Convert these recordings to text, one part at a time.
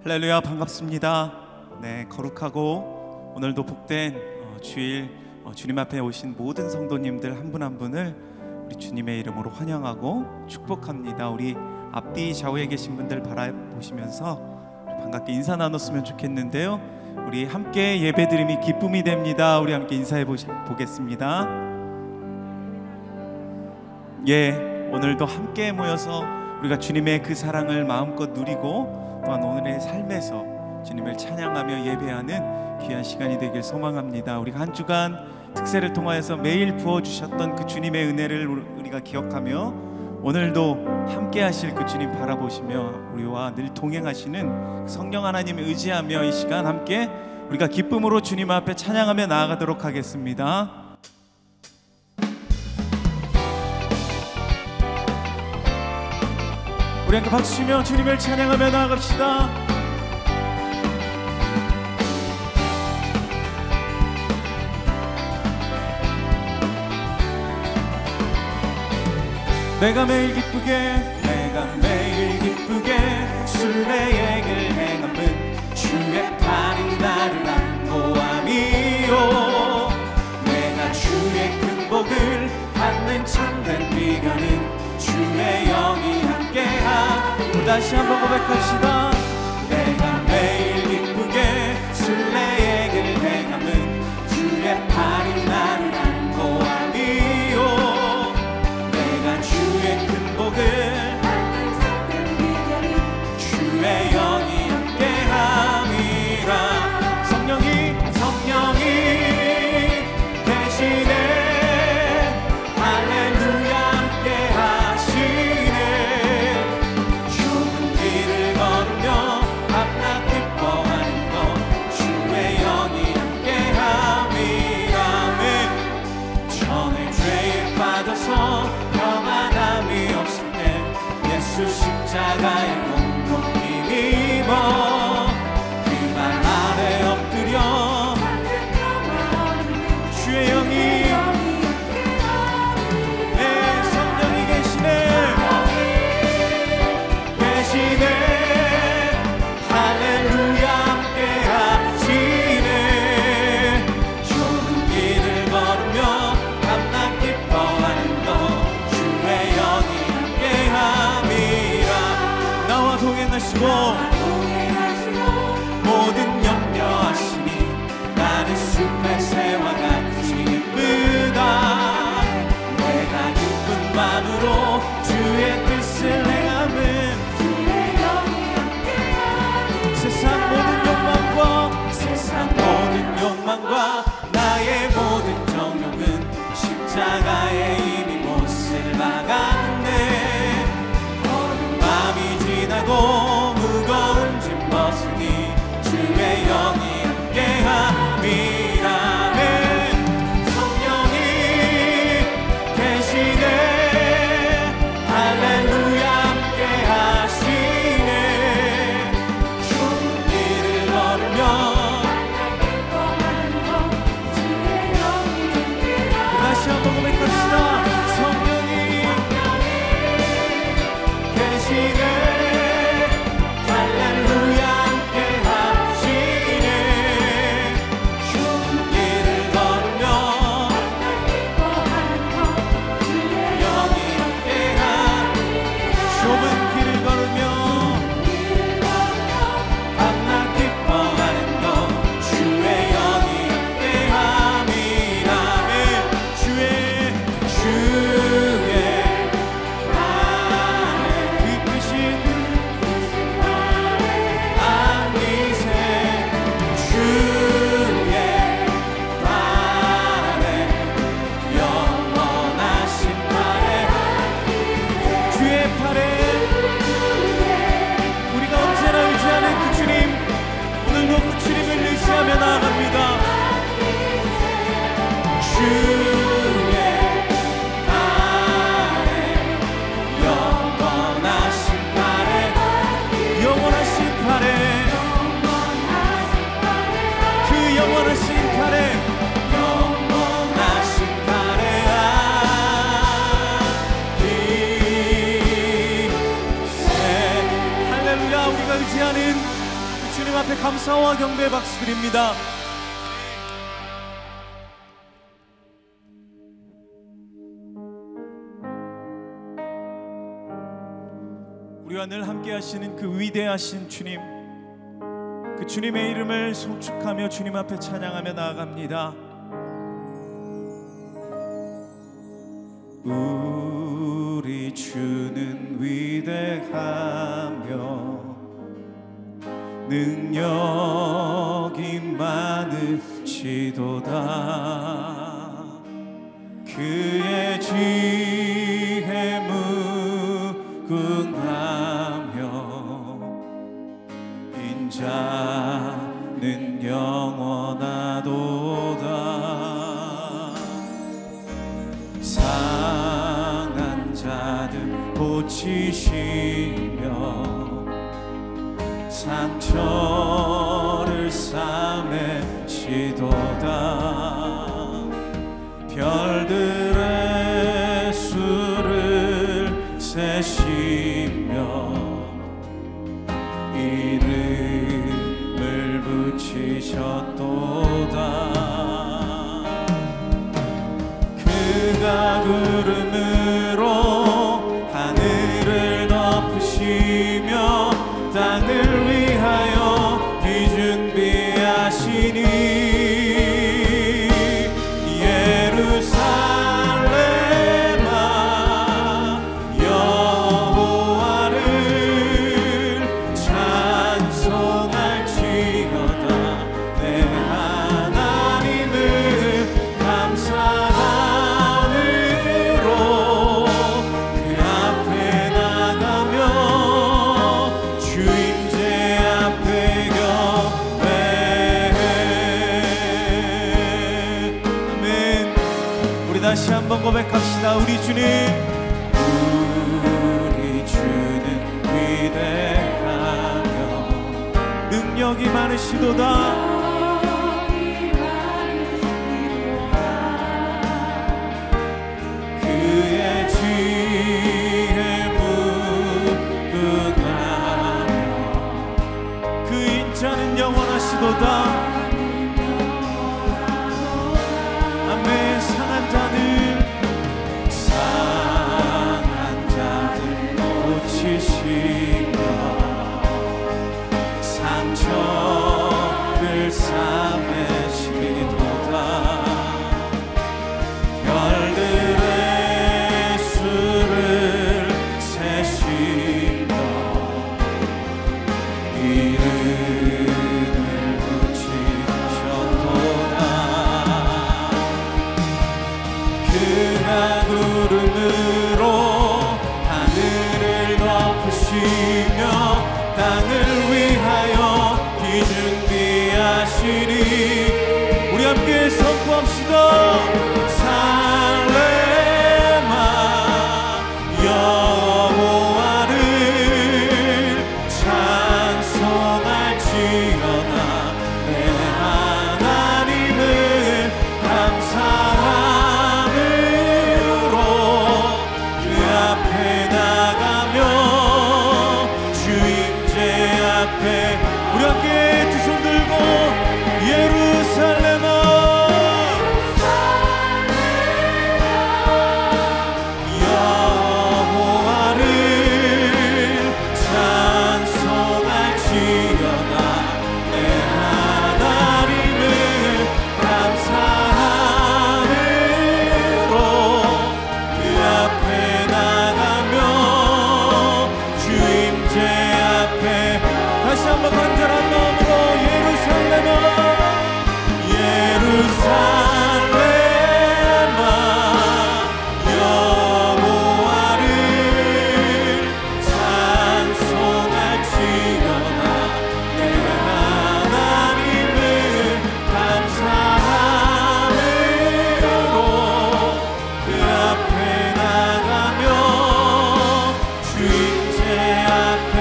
할렐루야, 반갑습니다. 네, 거룩하고 오늘도 복된 주일 주님 앞에 오신 모든 성도님들 한 분 한 분을 우리 주님의 이름으로 환영하고 축복합니다. 우리 앞뒤 좌우에 계신 분들 바라보시면서 반갑게 인사 나눴으면 좋겠는데요, 우리 함께 예배드림이 기쁨이 됩니다. 우리 함께 인사해 보겠습니다. 오늘도 함께 모여서 우리가 주님의 그 사랑을 마음껏 누리고 또한 오늘의 삶에서 주님을 찬양하며 예배하는 귀한 시간이 되길 소망합니다. 우리가 한 주간 특세를 통하여서 매일 부어주셨던 그 주님의 은혜를 우리가 기억하며 오늘도 함께 하실 그 주님 바라보시며 우리와 늘 동행하시는 성령 하나님을 의지하며 이 시간 함께 우리가 기쁨으로 주님 앞에 찬양하며 나아가도록 하겠습니다. 우리 함께 박수 치며 주님을 찬양하며 나아갑시다. 내가 매일 기쁘게 순례의길 행함은 주의 팔이 나를 안보함이요. 내가 주의 큰 복을 받는 참된 비결은 주의 영이 함께하. 다시 한번 고백합시다. 내가 매일 기쁘게 순례의 길 행함은 주의 팔이 나를 안보함이요. 내가 주의 큰 복을 받는 참된 비결은 주의 영이 함께함이라. 성령이 계시네. 평안함이 없을 때 예수 십자가의 공동히 입어 그 발 아래 엎드려 주의 영이 내 성령이 계시네. 할렐루야 함께 하시네. 좋은 길을 걸으며 밤낮 기뻐하는 동행하시고 모든 염려하시니 나는 숲의 새와 같이 기쁘다. 내가 기쁨만으로 주의 뜻을 행함은 주의 영이 함께하니 세상 모든 욕망과 나의 모든 정욕은 십자가에 이미 못을 박았네. 무거운 짐 벗으니 주의 영이 함께함이라면 성령이 계시네. 할렐루야 함께하시네. 좋은 길을 걸으며 주의 주님 앞에 감사와 경배의 박수 드립니다. 우리와 늘 함께 하시는 그 위대하신 주님, 그 주님의 이름을 송축하며 주님 앞에 찬양하며 나아갑니다. 우리 주는 위대하며 능력이 많으시도다. 그의 지혜 무궁하며 인자는 영원하도다. 상한 자들 고치시며 상처를 싸매시도다. 별들의 수를 세시며 이름을 붙이셨도다. 그가 구름으로 하늘을 덮으시며 땅을 위하여 비준비하시니 예루살렘아 여호와를 찬송할지어다. 내 하나님을 감사함으로 그 앞에 나가며 주임제 앞에 경배해. 아멘. 우리 다시 한번 고백합시다. 우리 주는 위대하며 능력이 많으시도다. 그의 지혜 무궁하며 그 인자는 영원하시도다. 아멘. 상한 자들 고치시며 상처를 싸매시도다. 별들의 수를 세시며 이름을 붙이셨도다. 그가 구름으로 하늘을 덮으시며 땅을 위하여 비준비하시니 우리 함께 선포합시다. 살레마 여호와를 찬송할지어다. 내 하나님을 감사함으로 그 앞에 나가며 주임제 앞에 우리 함께 두 손 들고 예루살렘아 여호와를 찬송할지어다. 내 하나님을 감사함으로 그 앞에 나가며 주임제 앞에 다시 한번 간절한 마음으로 예루살렘아 여호와를 찬송할지어다. 내 하나님을 감사함으로 그 앞에 나가며 주임제 앞에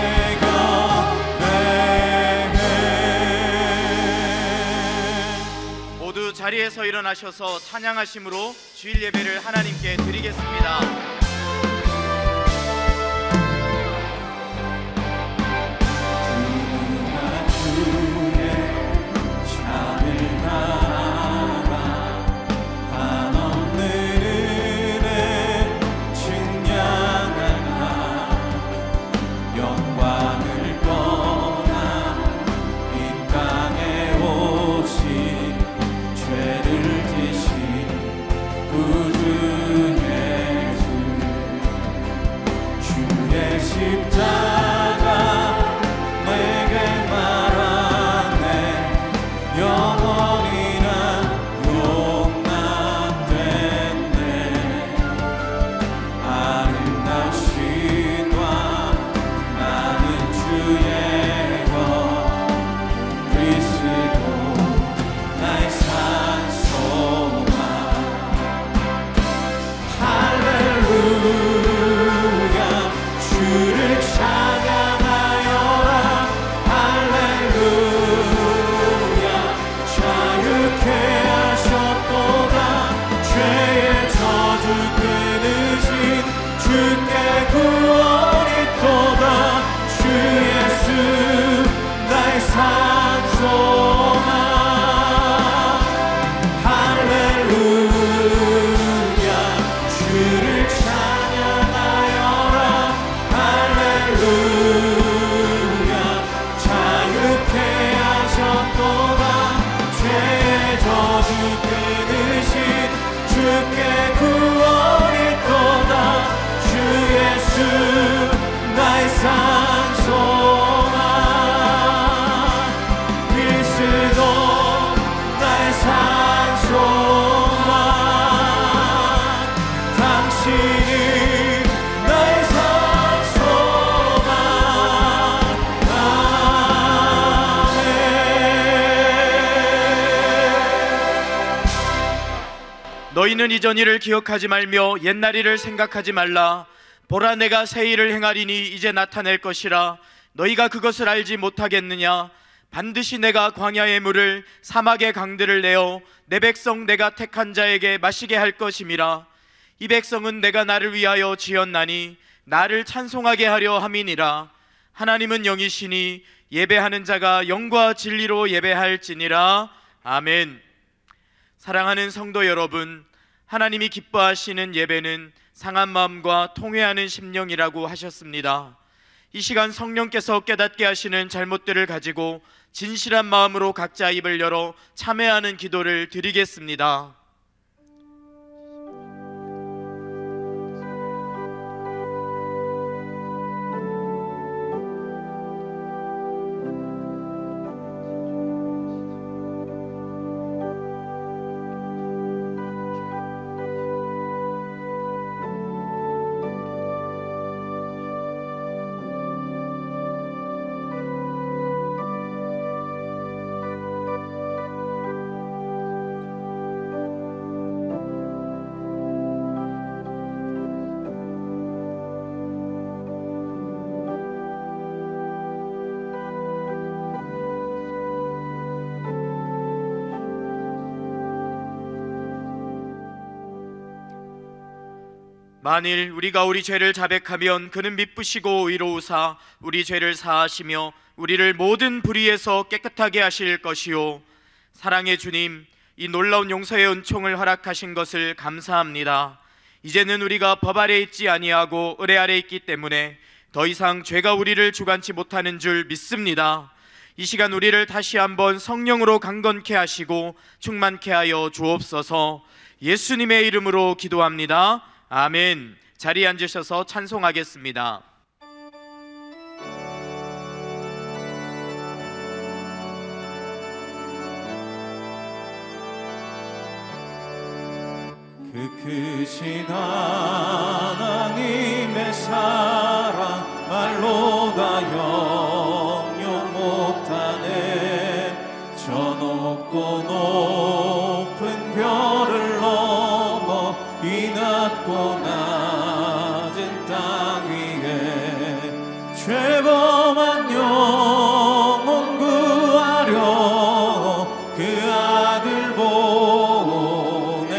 모두 자리에서 일어나셔서 찬양하심으로 주일 예배를 하나님께 드리겠습니다. 주의 너희는 이전 일을 기억하지 말며 옛날 일을 생각하지 말라. 보라, 내가 새 일을 행하리니 이제 나타낼 것이라. 너희가 그것을 알지 못하겠느냐? 반드시 내가 광야의 물을 사막의 강들을 내어 내 백성 내가 택한 자에게 마시게 할 것임이라. 이 백성은 내가 나를 위하여 지었나니 나를 찬송하게 하려 함이니라. 하나님은 영이시니 예배하는 자가 영과 진리로 예배할지니라. 아멘. 사랑하는 성도 여러분, 하나님이 기뻐하시는 예배는 상한 마음과 통회하는 심령이라고 하셨습니다. 이 시간 성령께서 깨닫게 하시는 잘못들을 가지고 진실한 마음으로 각자 입을 열어 참회하는 기도를 드리겠습니다. 만일 우리가 우리 죄를 자백하면 그는 미쁘시고 의로우사 우리 죄를 사하시며 우리를 모든 불의에서 깨끗하게 하실 것이요. 사랑의 주님, 이 놀라운 용서의 은총을 허락하신 것을 감사합니다. 이제는 우리가 법 아래 있지 아니하고 의뢰 아래 있기 때문에 더 이상 죄가 우리를 주관치 못하는 줄 믿습니다. 이 시간 우리를 다시 한번 성령으로 강건케 하시고 충만케 하여 주옵소서. 예수님의 이름으로 기도합니다. 아멘. 자리에 앉으셔서 찬송하겠습니다. 그 크신 하나님의 사랑 말로 다 영영 못하네. 저 높고 높은 별을 넘어 이 낮고 낮은 땅 위에 죄범한 영혼 구하려 그 아들 보내사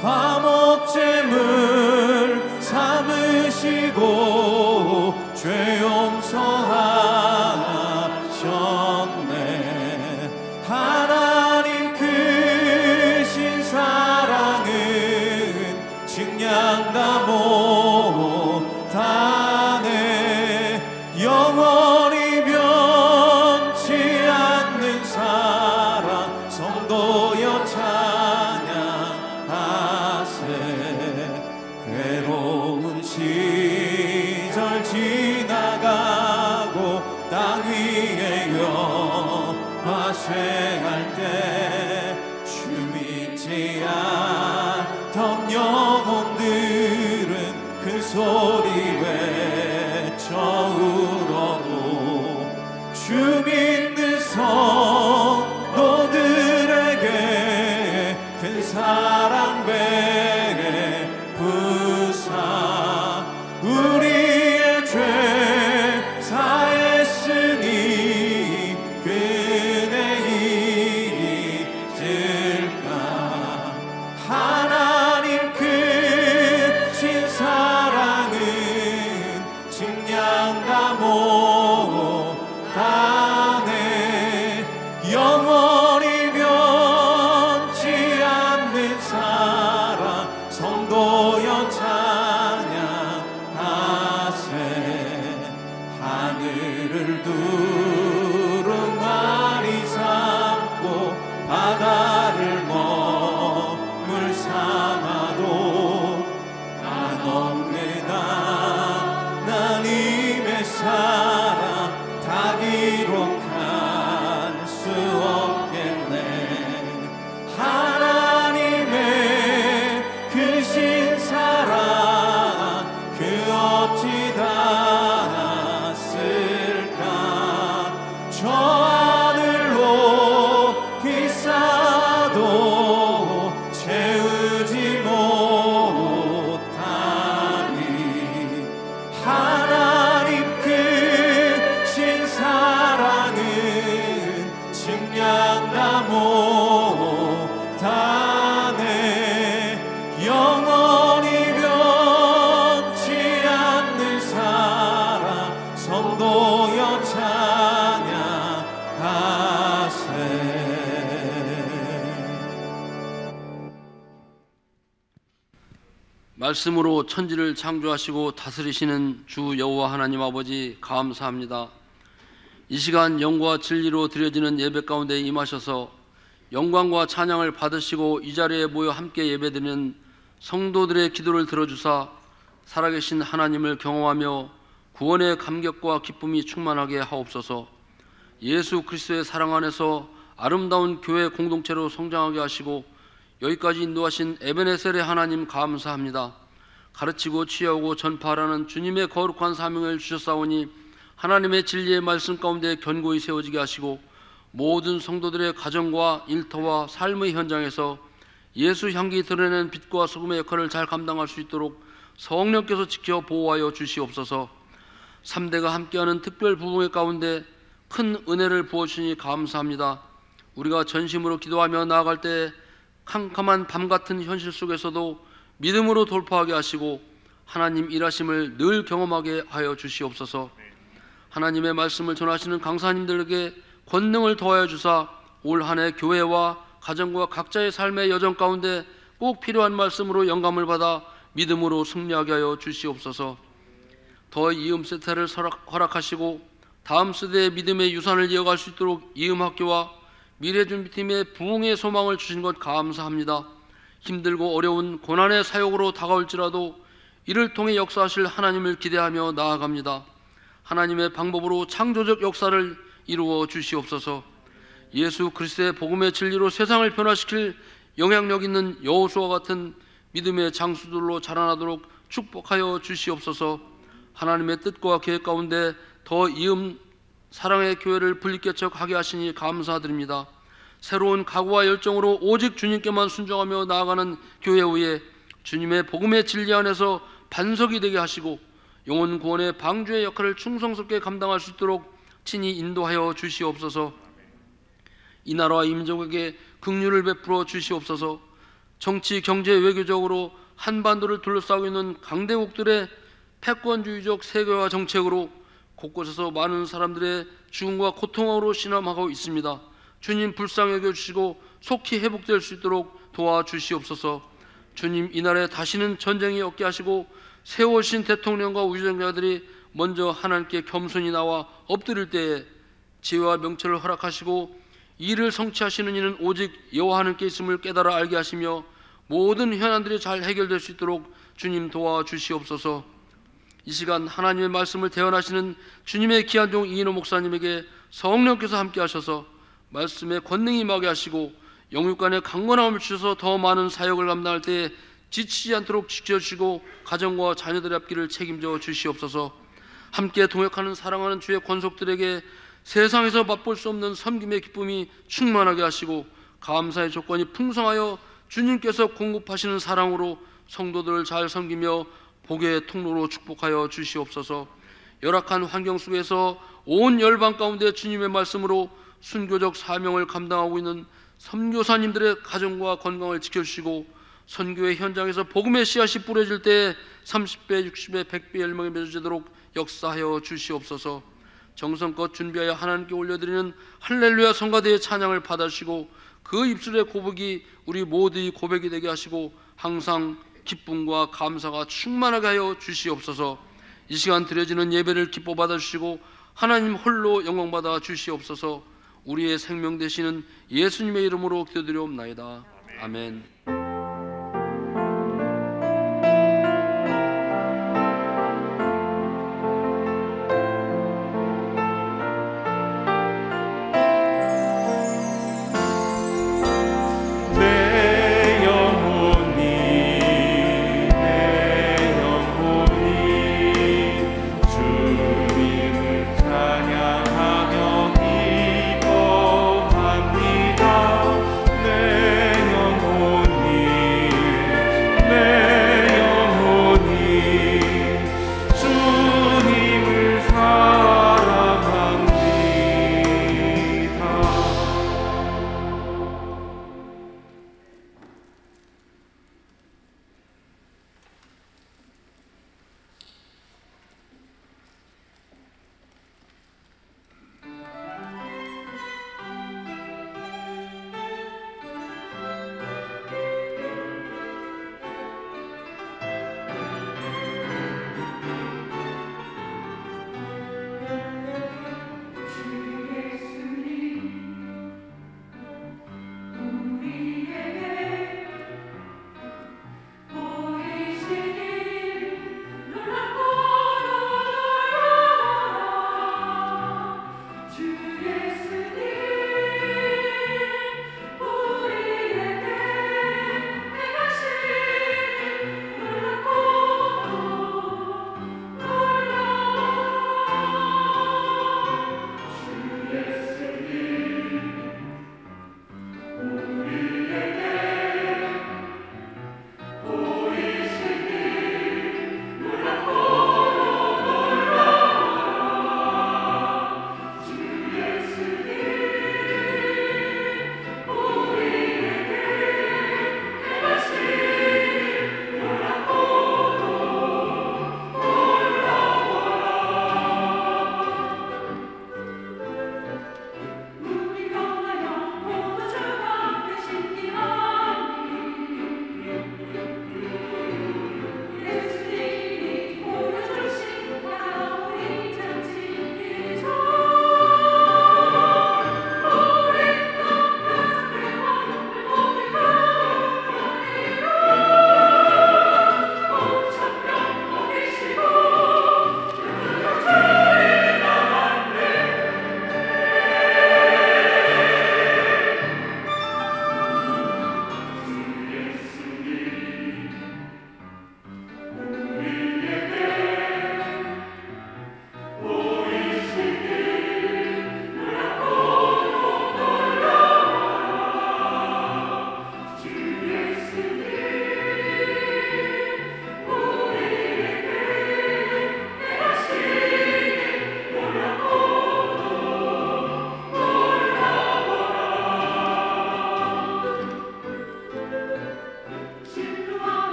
화목제물 삼으시고 죄 용서하셨네. 하나님 크신 사랑은 증량 다 못하네. 영원히 변치 않는 사랑 성도여 찬양하세. 괴로운 시절 지나가고 땅 위에 영화 쇠할 때 주 믿지 않던 영혼들은 그 소리 외쳐 울어도 주 믿는 성도들에게 큰 사랑 베푸사 우리의 죄 사했으니 그네 잊을까. 하나님 크신 사랑은 증량 다 못하네. 영원히 변치 않는 사랑 성도여 찬양하세. 하늘을 두루마리 삼고 바다를 머물 삼아도 한없는 하나님의 사랑 다 기록할 수 없겠네. 하나님의 크신 사랑 그 어찌 닿았을까. 저 하늘로 비싸도 말씀으로 천지를 창조하시고 다스리시는 주 여호와 하나님 아버지 감사합니다. 이 시간 영과 진리로 드려지는 예배 가운데 임하셔서 영광과 찬양을 받으시고 이 자리에 모여 함께 예배드리는 성도들의 기도를 들어주사 살아계신 하나님을 경험하며 구원의 감격과 기쁨이 충만하게 하옵소서. 예수 그리스도의 사랑 안에서 아름다운 교회 공동체로 성장하게 하시고 여기까지 인도하신 에베네셀의 하나님 감사합니다. 가르치고 취하고 전파하라는 주님의 거룩한 사명을 주셨사오니 하나님의 진리의 말씀 가운데 견고히 세워지게 하시고 모든 성도들의 가정과 일터와 삶의 현장에서 예수 향기 드러내는 빛과 소금의 역할을 잘 감당할 수 있도록 성령께서 지켜 보호하여 주시옵소서. 3대가 함께하는 특별 부흥회 가운데 큰 은혜를 부어주시니 감사합니다. 우리가 전심으로 기도하며 나아갈 때 캄캄한 밤 같은 현실 속에서도 믿음으로 돌파하게 하시고 하나님 일하심을 늘 경험하게 하여 주시옵소서. 하나님의 말씀을 전하시는 강사님들에게 권능을 더하여 주사 올 한 해 교회와 가정과 각자의 삶의 여정 가운데 꼭 필요한 말씀으로 영감을 받아 믿음으로 승리하게 하여 주시옵소서. 더 이음 세태를 허락하시고 다음 세대의 믿음의 유산을 이어갈 수 있도록 이음학교와 미래준비팀의 부흥의 소망을 주신 것 감사합니다. 힘들고 어려운 고난의 사역으로 다가올지라도 이를 통해 역사하실 하나님을 기대하며 나아갑니다. 하나님의 방법으로 창조적 역사를 이루어 주시옵소서. 예수 그리스도의 복음의 진리로 세상을 변화시킬 영향력 있는 여호수아와 같은 믿음의 장수들로 자라나도록 축복하여 주시옵소서. 하나님의 뜻과 계획 가운데 더 이음 사랑의 교회를 분리개척하게 하시니 감사드립니다. 새로운 각오와 열정으로 오직 주님께만 순종하며 나아가는 교회 위에 주님의 복음의 진리 안에서 반석이 되게 하시고 영혼 구원의 방주의 역할을 충성스럽게 감당할 수 있도록 친히 인도하여 주시옵소서. 이 나라와 이 민족에게 긍휼을 베풀어 주시옵소서. 정치, 경제, 외교적으로 한반도를 둘러싸고 있는 강대국들의 패권주의적 세계화 정책으로 곳곳에서 많은 사람들의 죽음과 고통으로 신음하고 있습니다. 주님 불쌍히 여겨주시고 속히 회복될 수 있도록 도와주시옵소서. 주님 이날에 다시는 전쟁이 없게 하시고 세워신 대통령과 위정자들이 먼저 하나님께 겸손히 나와 엎드릴 때에 지혜와 명철을 허락하시고 이를 성취하시는 이는 오직 여호와 하나님께 있음을 깨달아 알게 하시며 모든 현안들이 잘 해결될 수 있도록 주님 도와주시옵소서. 이 시간 하나님의 말씀을 대언하시는 주님의 귀한 종 이인호 목사님에게 성령께서 함께 하셔서 말씀의 권능이 임하게 하시고 영육간의 강건함을 주셔서 더 많은 사역을 감당할 때에 지치지 않도록 지켜주시고 가정과 자녀들의 앞길을 책임져 주시옵소서. 함께 동역하는 사랑하는 주의 권속들에게 세상에서 맛볼 수 없는 섬김의 기쁨이 충만하게 하시고 감사의 조건이 풍성하여 주님께서 공급하시는 사랑으로 성도들을 잘 섬기며 복의 통로로 축복하여 주시옵소서. 열악한 환경 속에서 온 열방 가운데 주님의 말씀으로 순교적 사명을 감당하고 있는 선교사님들의 가정과 건강을 지켜주시고 선교의 현장에서 복음의 씨앗이 뿌려질 때 30배, 60배, 100배 열망이 맺어지도록 역사하여 주시옵소서. 정성껏 준비하여 하나님께 올려드리는 할렐루야 성가대의 찬양을 받아주시고 그 입술의 고백이 우리 모두의 고백이 되게 하시고 항상 기쁨과 감사가 충만하게 하여 주시옵소서. 이 시간 드려지는 예배를 기뻐 받아주시고 하나님 홀로 영광받아 주시옵소서. 우리의 생명 되시는 예수님의 이름으로 기도드리옵나이다. 아멘. 내 영혼이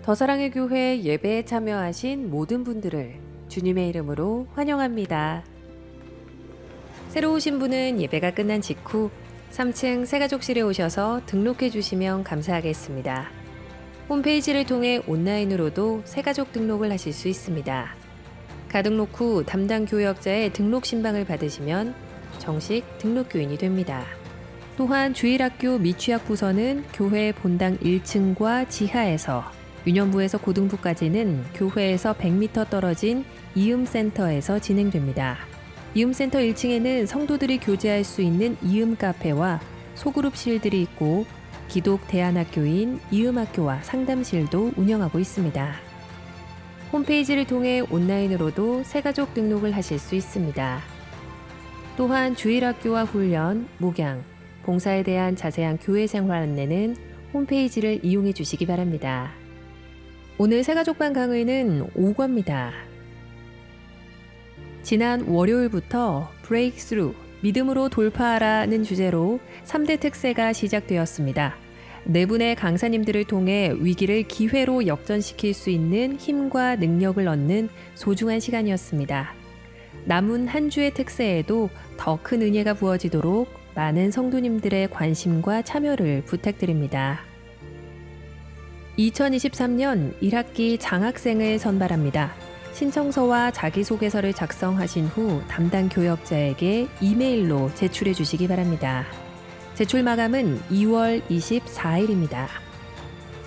더사랑의 교회 예배에 참여하신 모든 분들을 주님의 이름으로 환영합니다. 새로 오신 분은 예배가 끝난 직후 3층 새가족실에 오셔서 등록해 주시면 감사하겠습니다. 홈페이지를 통해 온라인으로도 새가족 등록을 하실 수 있습니다. 가등록 후 담당 교역자의 등록 신방을 받으시면 정식 등록교인이 됩니다. 또한 주일학교 미취학 부서는 교회 본당 1층과 지하에서, 유년부에서 고등부까지는 교회에서 100m 떨어진 이음센터에서 진행됩니다. 이음센터 1층에는 성도들이 교제할 수 있는 이음 카페와 소그룹실들이 있고 기독 대안학교인 이음학교와 상담실도 운영하고 있습니다. 홈페이지를 통해 온라인으로도 새가족 등록을 하실 수 있습니다. 또한 주일학교와 훈련, 목양, 봉사에 대한 자세한 교회 생활 안내는 홈페이지를 이용해 주시기 바랍니다. 오늘 새가족반 강의는 5과입니다. 지난 월요일부터 브레이크스루, 믿음으로 돌파하라는 주제로 3대 특세가 시작되었습니다. 네 분의 강사님들을 통해 위기를 기회로 역전시킬 수 있는 힘과 능력을 얻는 소중한 시간이었습니다. 남은 한 주의 특세에도 더 큰 은혜가 부어지도록 많은 성도님들의 관심과 참여를 부탁드립니다. 2023년 1학기 장학생을 선발합니다. 신청서와 자기소개서를 작성하신 후 담당 교역자에게 이메일로 제출해 주시기 바랍니다. 제출 마감은 2월 24일입니다.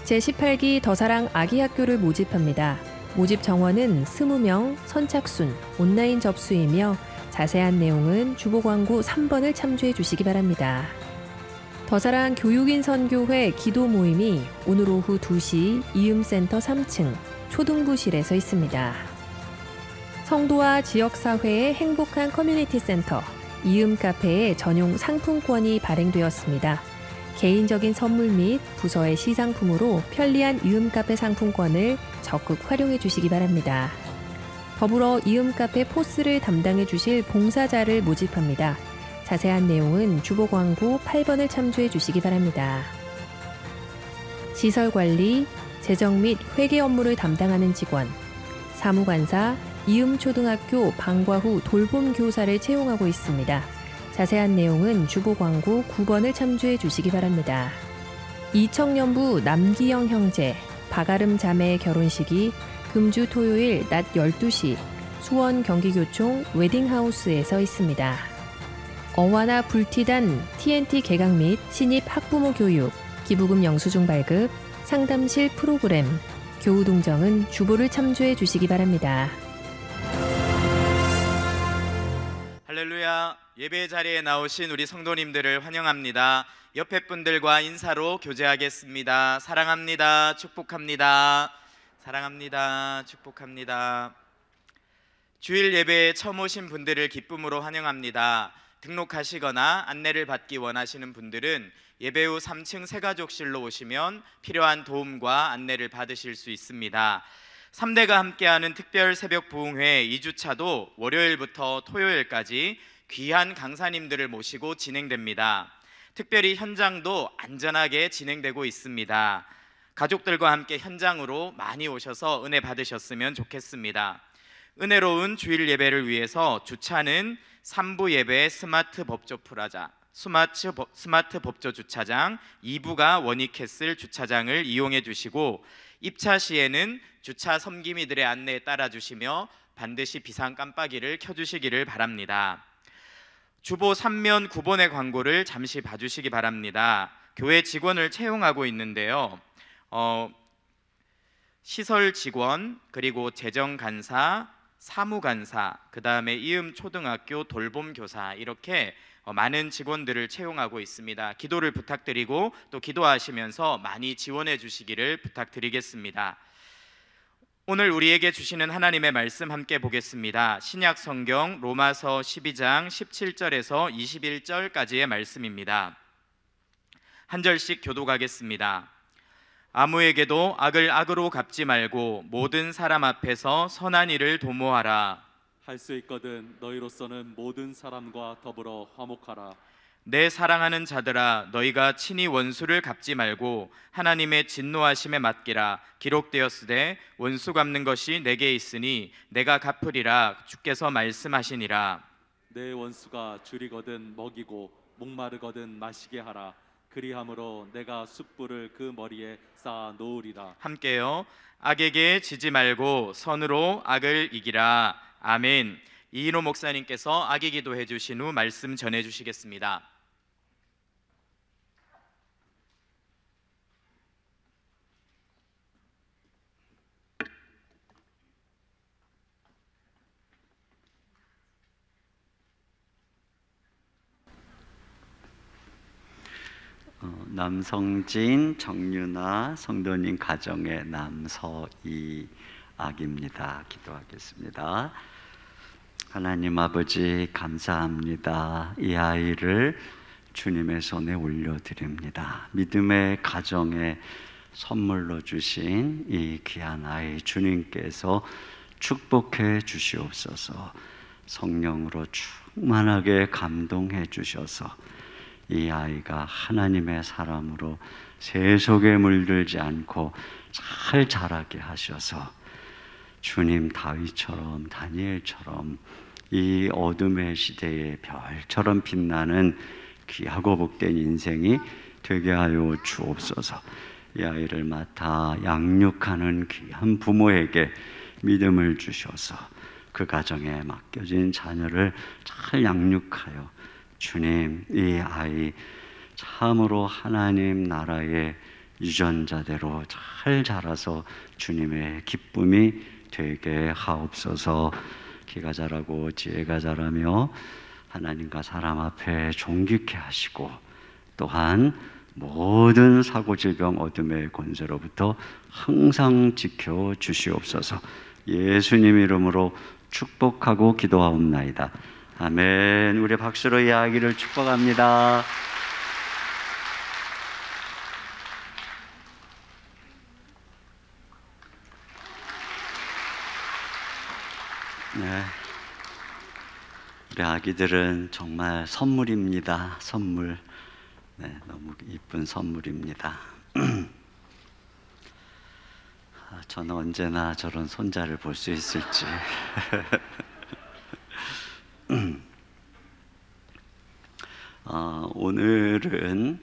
제18기 더사랑 아기학교를 모집합니다. 모집 정원은 20명, 선착순, 온라인 접수이며 자세한 내용은 주보광고 3번을 참조해 주시기 바랍니다. 더사랑 교육인 선교회 기도 모임이 오늘 오후 2시 이음센터 3층 초등부실에서 있습니다. 성도와 지역사회의 행복한 커뮤니티 센터 이음카페의 전용 상품권이 발행되었습니다. 개인적인 선물 및 부서의 시상품으로 편리한 이음카페 상품권을 적극 활용해 주시기 바랍니다. 더불어 이음카페 포스를 담당해 주실 봉사자를 모집합니다. 자세한 내용은 주보광고 8번을 참조해 주시기 바랍니다. 시설관리, 재정 및 회계 업무를 담당하는 직원, 사무관사, 이음초등학교 방과 후 돌봄교사를 채용하고 있습니다. 자세한 내용은 주보광고 9번을 참조해 주시기 바랍니다. 이청년부 남기영 형제, 박아름 자매의 결혼식이 금주 토요일 낮 12시 수원 경기교총 웨딩하우스에서 있습니다. 어화나 불티단 TNT 개강 및 신입 학부모 교육, 기부금 영수증 발급, 상담실 프로그램, 교우 동정은 주보를 참조해 주시기 바랍니다. 할렐루야. 예배 자리에 나오신 우리 성도님들을 환영합니다. 옆에 분들과 인사로 교제하겠습니다. 사랑합니다. 축복합니다. 사랑합니다. 축복합니다. 주일 예배에 처음 오신 분들을 기쁨으로 환영합니다. 등록하시거나 안내를 받기 원하시는 분들은 예배 후 3층 새가족실로 오시면 필요한 도움과 안내를 받으실 수 있습니다. 3대가 함께하는 특별 새벽 부흥회 2주차도 월요일부터 토요일까지 귀한 강사님들을 모시고 진행됩니다. 특별히 현장도 안전하게 진행되고 있습니다. 가족들과 함께 현장으로 많이 오셔서 은혜 받으셨으면 좋겠습니다. 은혜로운 주일 예배를 위해서 주차는 3부 예배 스마트 법조 프라자, 스마트 법조 주차장, 2부가 원익캐슬 주차장을 이용해 주시고 입차 시에는 주차 섬김이들의 안내에 따라 주시며 반드시 비상 깜빡이를 켜주시기를 바랍니다. 주보 3면 9번의 광고를 잠시 봐주시기 바랍니다. 교회 직원을 채용하고 있는데요. 시설 직원, 그리고 재정간사, 사무간사, 그 다음에 이음초등학교 돌봄교사, 이렇게 많은 직원들을 채용하고 있습니다. 기도를 부탁드리고 또 기도하시면서 많이 지원해 주시기를 부탁드리겠습니다. 오늘 우리에게 주시는 하나님의 말씀 함께 보겠습니다. 신약 성경 로마서 12장 17절에서 21절까지의 말씀입니다. 한 절씩 교독하겠습니다. 아무에게도 악을 악으로 갚지 말고 모든 사람 앞에서 선한 일을 도모하라. 할 수 있거든 너희로서는 모든 사람과 더불어 화목하라. 내 사랑하는 자들아 너희가 친히 원수를 갚지 말고 하나님의 진노하심에 맡기라. 기록되었으되 원수 갚는 것이 내게 있으니 내가 갚으리라. 주께서 말씀하시니라. 내 원수가 줄이거든 먹이고 목마르거든 마시게 하라. 그리함으로 내가 숯불을 그 머리에 쌓아 놓으리라. 함께요. 악에게 지지 말고 선으로 악을 이기라. 아멘. 이인호 목사님께서 악의 기도해 주신 후 말씀 전해 주시겠습니다. 남성진, 정윤아 성도님 가정의 남서이 아기입니다. 기도하겠습니다. 하나님 아버지 감사합니다. 이 아이를 주님의 손에 올려드립니다. 믿음의 가정에 선물로 주신 이 귀한 아이 주님께서 축복해 주시옵소서. 성령으로 충만하게 감동해 주셔서 이 아이가 하나님의 사람으로 세속에 물들지 않고 잘 자라게 하셔서 주님 다윗처럼 다니엘처럼 이 어둠의 시대에 별처럼 빛나는 귀하고 복된 인생이 되게 하여 주옵소서. 이 아이를 맡아 양육하는 귀한 부모에게 믿음을 주셔서 그 가정에 맡겨진 자녀를 잘 양육하여 주님, 이 아이 참으로 하나님 나라의 유전자대로 잘 자라서 주님의 기쁨이 되게 하옵소서. 기가 자라고 지혜가 자라며 하나님과 사람 앞에 존귀케 하시고 또한 모든 사고 질병 어둠의 권세로부터 항상 지켜 주시옵소서. 예수님 이름으로 축복하고 기도하옵나이다. 아멘. 우리 박수로 이 아기를 축복합니다. 네. 우리 아기들은 정말 선물입니다. 선물. 네, 너무 이쁜 선물입니다. 저는 언제나 저런 손자를 볼 수 있을지. 오늘은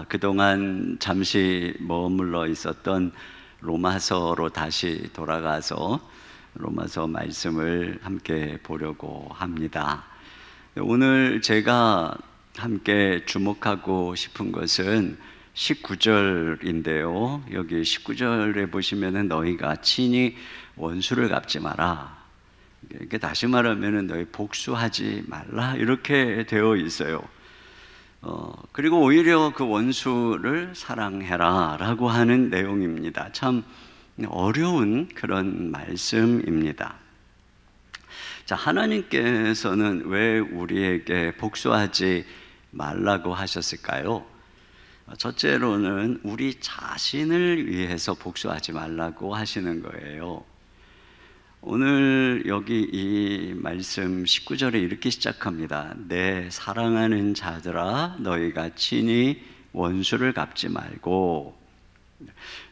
그동안 잠시 머물러 있었던 로마서로 다시 돌아가서 로마서 말씀을 함께 보려고 합니다. 오늘 제가 함께 주목하고 싶은 것은 19절인데요. 여기 19절에 보시면은 너희가 친히 원수를 갚지 마라. 이게 다시 말하면은 너희 복수하지 말라 이렇게 되어 있어요. 그리고 오히려 그 원수를 사랑해라 라고 하는 내용입니다. 참 어려운 그런 말씀입니다. 자, 하나님께서는 왜 우리에게 복수하지 말라고 하셨을까요? 첫째로는 우리 자신을 위해서 복수하지 말라고 하시는 거예요. 오늘 여기 이 말씀 19절에 이렇게 시작합니다. 내 사랑하는 자들아 너희가 친히 원수를 갚지 말고.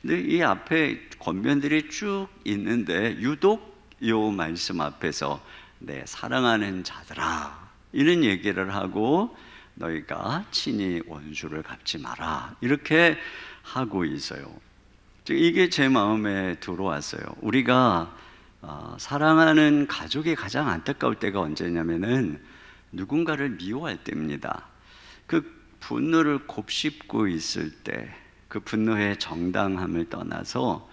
근데 이 앞에 권면들이 쭉 있는데 유독 이 말씀 앞에서 내 사랑하는 자들아 이런 얘기를 하고 너희가 친히 원수를 갚지 마라 이렇게 하고 있어요. 이게 제 마음에 들어왔어요. 우리가 사랑하는 가족이 가장 안타까울 때가 언제냐면은 누군가를 미워할 때입니다. 그 분노를 곱씹고 있을 때 그 분노의 정당함을 떠나서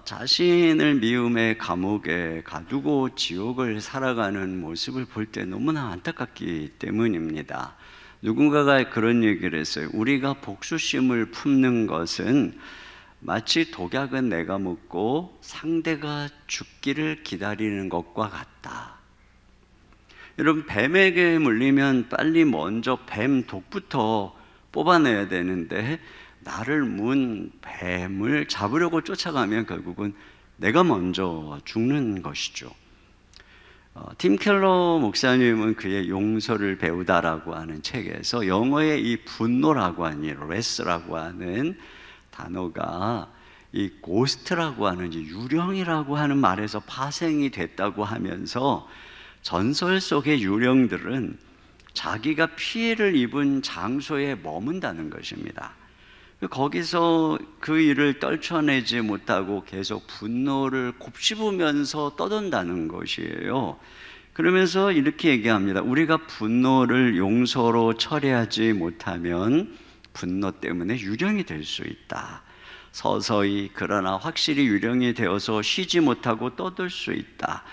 자신을 미움의 감옥에 가두고 지옥을 살아가는 모습을 볼 때 너무나 안타깝기 때문입니다. 누군가가 그런 얘기를 했어요. 우리가 복수심을 품는 것은 마치 독약은 내가 먹고 상대가 죽기를 기다리는 것과 같다. 여러분, 뱀에게 물리면 빨리 먼저 뱀 독부터 뽑아내야 되는데 나를 문 뱀을 잡으려고 쫓아가면 결국은 내가 먼저 죽는 것이죠. 팀 켈러 목사님은 그의 용서를 배우다라고 하는 책에서 영어의 이 분노라고 하는 레스라고 하는 단어가 이 고스트라고 하는 유령이라고 하는 말에서 파생이 됐다고 하면서 전설 속의 유령들은 자기가 피해를 입은 장소에 머문다는 것입니다. 거기서 그 일을 떨쳐내지 못하고 계속 분노를 곱씹으면서 떠돈다는 것이에요. 그러면서 이렇게 얘기합니다. 우리가 분노를 용서로 처리하지 못하면 분노 때문에 유령이 될 수 있다. 서서히 그러나 확실히 유령이 되어서 쉬지 못하고 떠들 수 있다.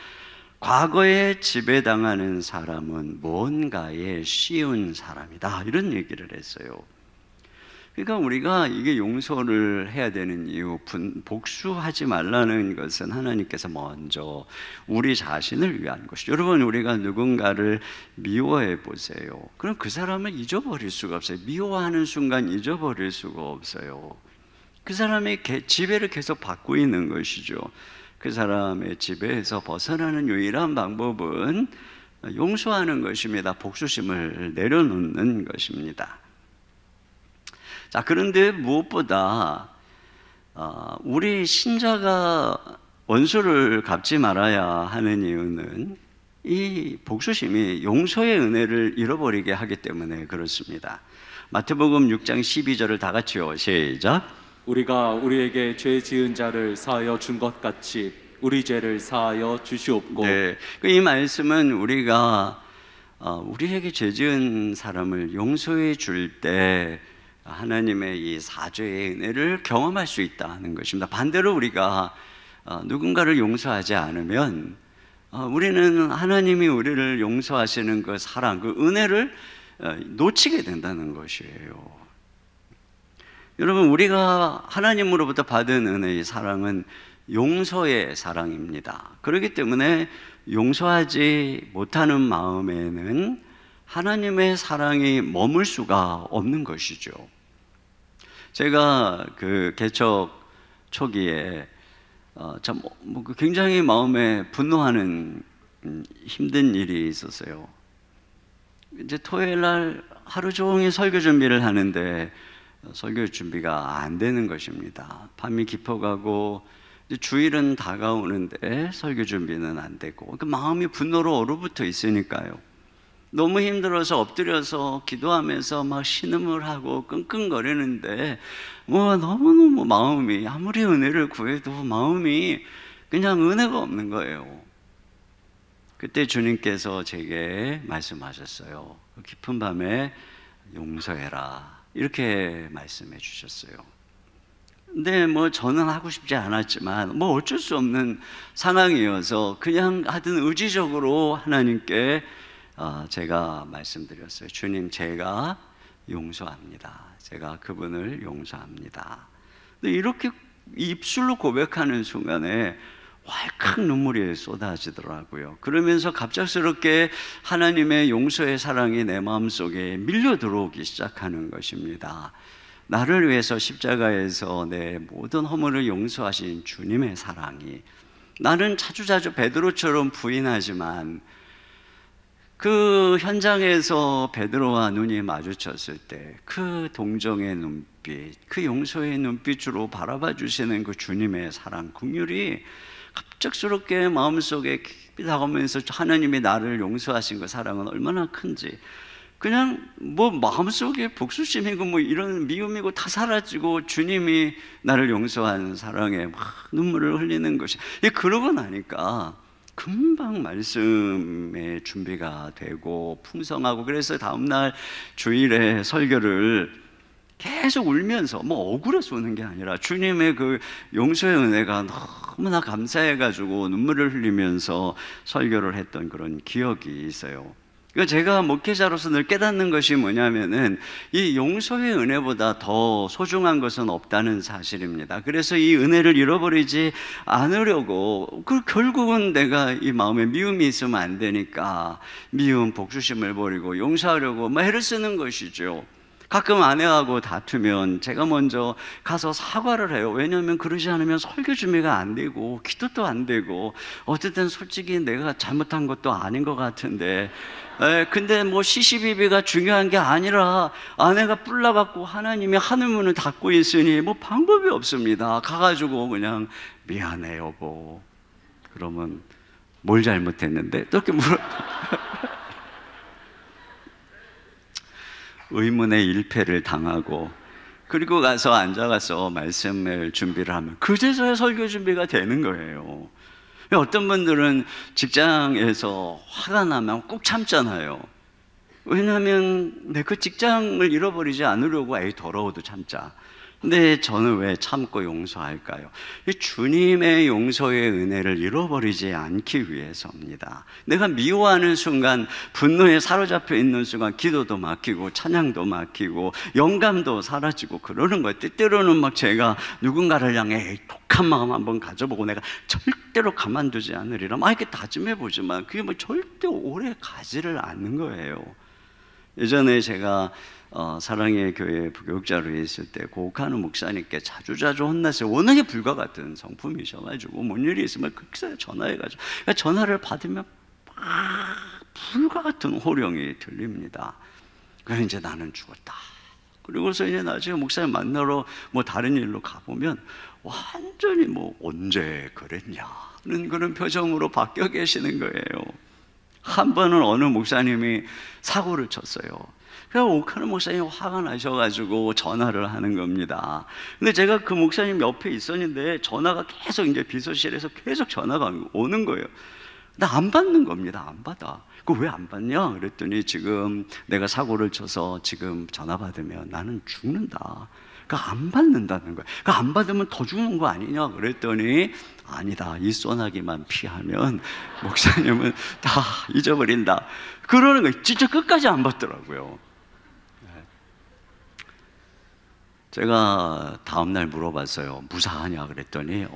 과거에 지배당하는 사람은 뭔가에 씌운 사람이다. 이런 얘기를 했어요. 그러니까 우리가 이게 용서를 해야 되는 이유, 복수하지 말라는 것은 하나님께서 먼저 우리 자신을 위한 것이죠. 여러분, 우리가 누군가를 미워해 보세요. 그럼 그 사람을 잊어버릴 수가 없어요. 미워하는 순간 잊어버릴 수가 없어요. 그 사람의 지배를 계속 받고 있는 것이죠. 그 사람의 지배에서 벗어나는 유일한 방법은 용서하는 것입니다. 복수심을 내려놓는 것입니다. 자, 그런데 무엇보다 우리 신자가 원수를 갚지 말아야 하는 이유는 이 복수심이 용서의 은혜를 잃어버리게 하기 때문에 그렇습니다. 마태복음 6장 12절을 다 같이요. 시작. 우리가 우리에게 죄 지은 자를 사하여 준 것 같이 우리 죄를 사하여 주시옵고. 네, 이 말씀은 우리가 우리에게 죄 지은 사람을 용서해 줄 때 하나님의 이 사죄의 은혜를 경험할 수 있다는 것입니다. 반대로 우리가 누군가를 용서하지 않으면 우리는 하나님이 우리를 용서하시는 그 사랑, 그 은혜를 놓치게 된다는 것이에요. 여러분, 우리가 하나님으로부터 받은 은혜의 사랑은 용서의 사랑입니다. 그렇기 때문에 용서하지 못하는 마음에는 하나님의 사랑이 머물 수가 없는 것이죠. 제가 그 개척 초기에 굉장히 마음에 분노하는 힘든 일이 있었어요. 이제 토요일 날 하루 종일 설교 준비를 하는데 설교 준비가 안 되는 것입니다. 밤이 깊어가고 주일은 다가오는데 설교 준비는 안 되고, 그 마음이 분노로 얼어붙어 있으니까요. 너무 힘들어서 엎드려서 기도하면서 막 신음을 하고 끙끙거리는데 너무너무 마음이, 아무리 은혜를 구해도 마음이 그냥 은혜가 없는 거예요. 그때 주님께서 제게 말씀하셨어요. 깊은 밤에 용서해라, 이렇게 말씀해 주셨어요. 근데 저는 하고 싶지 않았지만 어쩔 수 없는 상황이어서 그냥 하여튼 의지적으로 하나님께 제가 말씀드렸어요. 주님, 제가 용서합니다. 제가 그분을 용서합니다. 근데 이렇게 입술로 고백하는 순간에 왈칵 눈물이 쏟아지더라고요. 그러면서 갑작스럽게 하나님의 용서의 사랑이 내 마음속에 밀려 들어오기 시작하는 것입니다. 나를 위해서 십자가에서 내 모든 허물을 용서하신 주님의 사랑이, 나는 자주자주 베드로처럼 부인하지만 그 현장에서 베드로와 눈이 마주쳤을 때 그 동정의 눈빛, 그 용서의 눈빛으로 바라봐 주시는 그 주님의 사랑, 긍휼이 갑작스럽게 마음속에 깊이 다가오면서 하나님이 나를 용서하신 그 사랑은 얼마나 큰지, 그냥 마음속에 복수심이고 이런 미움이고 다 사라지고 주님이 나를 용서한 사랑에 막 눈물을 흘리는 것이, 그러고 나니까 금방 말씀의 준비가 되고 풍성하고, 그래서 다음날 주일에 설교를 계속 울면서 억울해서 우는 게 아니라 주님의 그 용서의 은혜가 너무나 감사해가지고 눈물을 흘리면서 설교를 했던 그런 기억이 있어요. 그러니까 제가 목회자로서 늘 깨닫는 것이 뭐냐면은 이 용서의 은혜보다 더 소중한 것은 없다는 사실입니다. 그래서 이 은혜를 잃어버리지 않으려고, 결국은 내가 이 마음에 미움이 있으면 안 되니까 미움, 복수심을 버리고 용서하려고 애를 쓰는 것이죠. 가끔 아내하고 다투면 제가 먼저 가서 사과를 해요. 왜냐하면 그러지 않으면 설교 준비가 안 되고 기도도 안 되고, 어쨌든 솔직히 내가 잘못한 것도 아닌 것 같은데, 근데 뭐 시시비비가 중요한 게 아니라 아내가 뿔나갖고 하나님이 하늘 문을 닫고 있으니 뭐 방법이 없습니다. 가가지고 그냥 미안해 여보. 그러면 뭘 잘못했는데? 또 이렇게 물어. 의문의 일패를 당하고, 그리고 가서 앉아가서 말씀을 준비를 하면 그제서야 설교 준비가 되는 거예요. 어떤 분들은 직장에서 화가 나면 꾹 참잖아요. 왜냐하면 내 그 직장을 잃어버리지 않으려고 에이 더러워도 참자. 근데 저는 왜 참고 용서할까요? 주님의 용서의 은혜를 잃어버리지 않기 위해서입니다. 내가 미워하는 순간, 분노에 사로잡혀 있는 순간 기도도 막히고 찬양도 막히고 영감도 사라지고 그러는 거예요. 때때로는 막 제가 누군가를 향해 독한 마음 한번 가져보고 내가 절대로 가만두지 않으리라 막 이렇게 다짐해보지만 그게 뭐 절대 오래 가지를 않는 거예요. 예전에 제가 사랑의 교회 부교육자로 있을 때 고욱하는 목사님께 자주자주 혼났어요. 워낙에 불과 같은 성품이셔가지고 뭔 일이 있으면 그렇게 전화해가지고, 그러니까 전화를 받으면 막 불과 같은 호령이 들립니다. 그래서 이제 나는 죽었다. 그리고서 이제 나중에 목사님 만나러 뭐 다른 일로 가보면 완전히 뭐 언제 그랬냐는 그런 표정으로 바뀌어 계시는 거예요. 한 번은 어느 목사님이 사고를 쳤어요. 그래서 옥하는 목사님이 화가 나셔가지고 전화를 하는 겁니다. 근데 제가 그 목사님 옆에 있었는데 전화가 계속 이제 비서실에서 계속 전화가 오는 거예요. 나 안 받는 겁니다. 안 받아. 그거 왜 안 받냐? 그랬더니 지금 내가 사고를 쳐서 지금 전화 받으면 나는 죽는다. 그러니까 안 받는다는 거야. 그러니까 안 받으면 더 죽는 거 아니냐? 그랬더니 아니다. 이 소나기만 피하면 목사님은 다 잊어버린다. 그러는 거예요. 진짜 끝까지 안 받더라고요. 제가 다음날 물어봤어요. 무사하냐? 그랬더니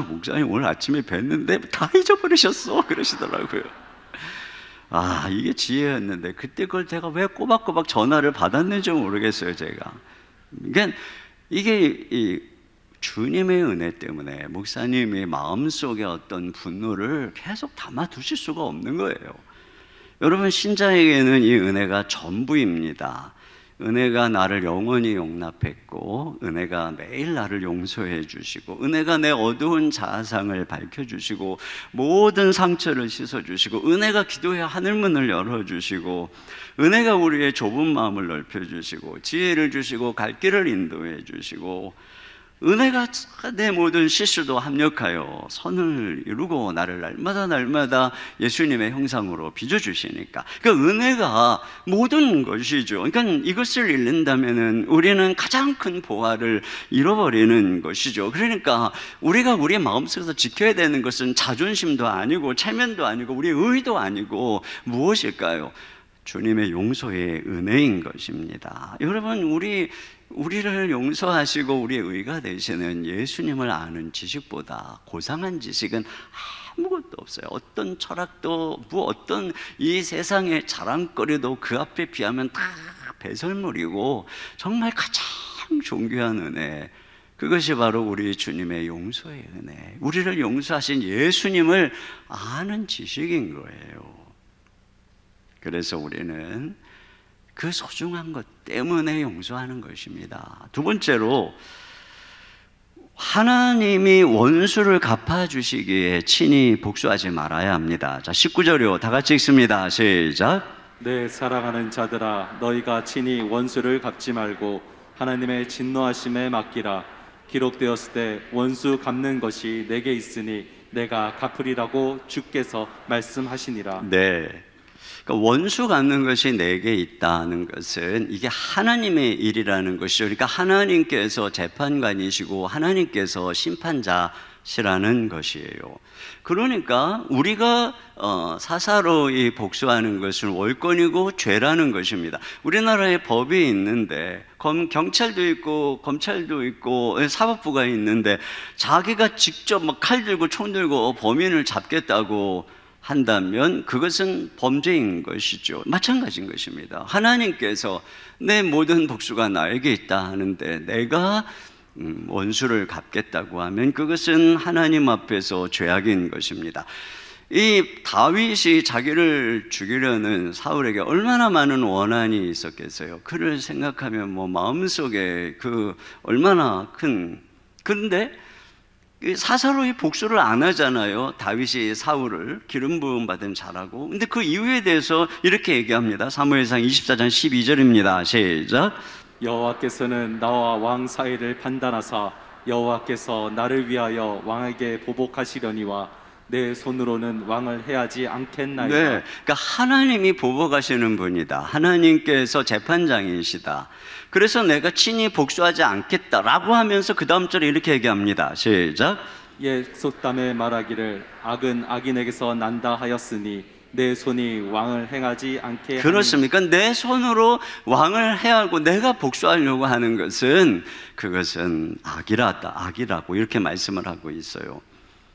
목사님 오늘 아침에 뵀는데 다 잊어버리셨어. 그러시더라고요. 아, 이게 지혜였는데 그때 그걸 제가 왜 꼬박꼬박 전화를 받았는지 모르겠어요. 제가. 그러니까 이게 이 주님의 은혜 때문에 목사님의 마음속에 어떤 분노를 계속 담아두실 수가 없는 거예요. 여러분, 신자에게는 이 은혜가 전부입니다. 은혜가 나를 영원히 용납했고, 은혜가 매일 나를 용서해 주시고, 은혜가 내 어두운 자아상을 밝혀주시고, 모든 상처를 씻어주시고, 은혜가 기도의 하늘문을 열어주시고, 은혜가 우리의 좁은 마음을 넓혀주시고, 지혜를 주시고, 갈 길을 인도해 주시고, 은혜가 내 모든 실수도 합력하여 선을 이루고 나를 날마다 예수님의 형상으로 빚어주시니까, 그러니까 은혜가 모든 것이죠. 그러니까 이것을 잃는다면 우리는 가장 큰 보화를 잃어버리는 것이죠. 그러니까 우리가 우리 마음속에서 지켜야 되는 것은 자존심도 아니고 체면도 아니고 우리의 의도 아니고 무엇일까요? 주님의 용서의 은혜인 것입니다. 여러분, 우리를 용서하시고 우리의 의가 되시는 예수님을 아는 지식보다 고상한 지식은 아무것도 없어요. 어떤 철학도 어떤 이 세상의 자랑거리도 그 앞에 비하면 다 배설물이고, 정말 가장 존귀한 은혜, 그것이 바로 우리 주님의 용서의 은혜, 우리를 용서하신 예수님을 아는 지식인 거예요. 그래서 우리는 그 소중한 것 때문에 용서하는 것입니다. 두 번째로, 하나님이 원수를 갚아주시기에 친히 복수하지 말아야 합니다. 자, 19절이요. 다 같이 읽습니다. 시작. 내 사랑하는 자들아, 너희가 친히 원수를 갚지 말고 하나님의 진노하심에 맡기라. 기록되었을 때 원수 갚는 것이 내게 있으니 내가 갚으리라고 주께서 말씀하시니라. 네. 그러니까 원수 갚는 것이 내게 있다는 것은 이게 하나님의 일이라는 것이죠. 그러니까 하나님께서 재판관이시고 하나님께서 심판자시라는 것이에요. 그러니까 우리가 사사로이 복수하는 것은 월권이고 죄라는 것입니다. 우리나라에 법이 있는데 경찰도 있고 검찰도 있고 사법부가 있는데 자기가 직접 막 칼 들고 총 들고 범인을 잡겠다고 한다면 그것은 범죄인 것이죠. 마찬가지인 것입니다. 하나님께서 내 모든 복수가 나에게 있다 하는데 내가 원수를 갚겠다고 하면 그것은 하나님 앞에서 죄악인 것입니다. 이 다윗이 자기를 죽이려는 사울에게 얼마나 많은 원한이 있었겠어요. 그를 생각하면 뭐 마음속에 그 얼마나 큰, 근데 사사로이 복수를 안 하잖아요. 다윗이 사울을 기름 부음 받은 자라고. 근데 그 이유에 대해서 이렇게 얘기합니다. 사무엘상 24장 12절입니다. 시작. 여호와께서는 나와 왕 사이를 판단하사 여호와께서 나를 위하여 왕에게 보복하시려니와 내 손으로는 왕을 해하지 않겠나이다. 네, 그러니까 하나님이 보복하시는 분이다. 하나님께서 재판장이시다. 그래서 내가 친히 복수하지 않겠다라고 하면서 그 다음 절에 이렇게 얘기합니다. 시작. 옛 속담에 말하기를 악은 악인에게서 난다 하였으니 내 손이 왕을 행하지 않게 그렇습니까? 내 손으로 왕을 해하고 내가 복수하려고 하는 것은 그것은 악이라고 이렇게 말씀을 하고 있어요.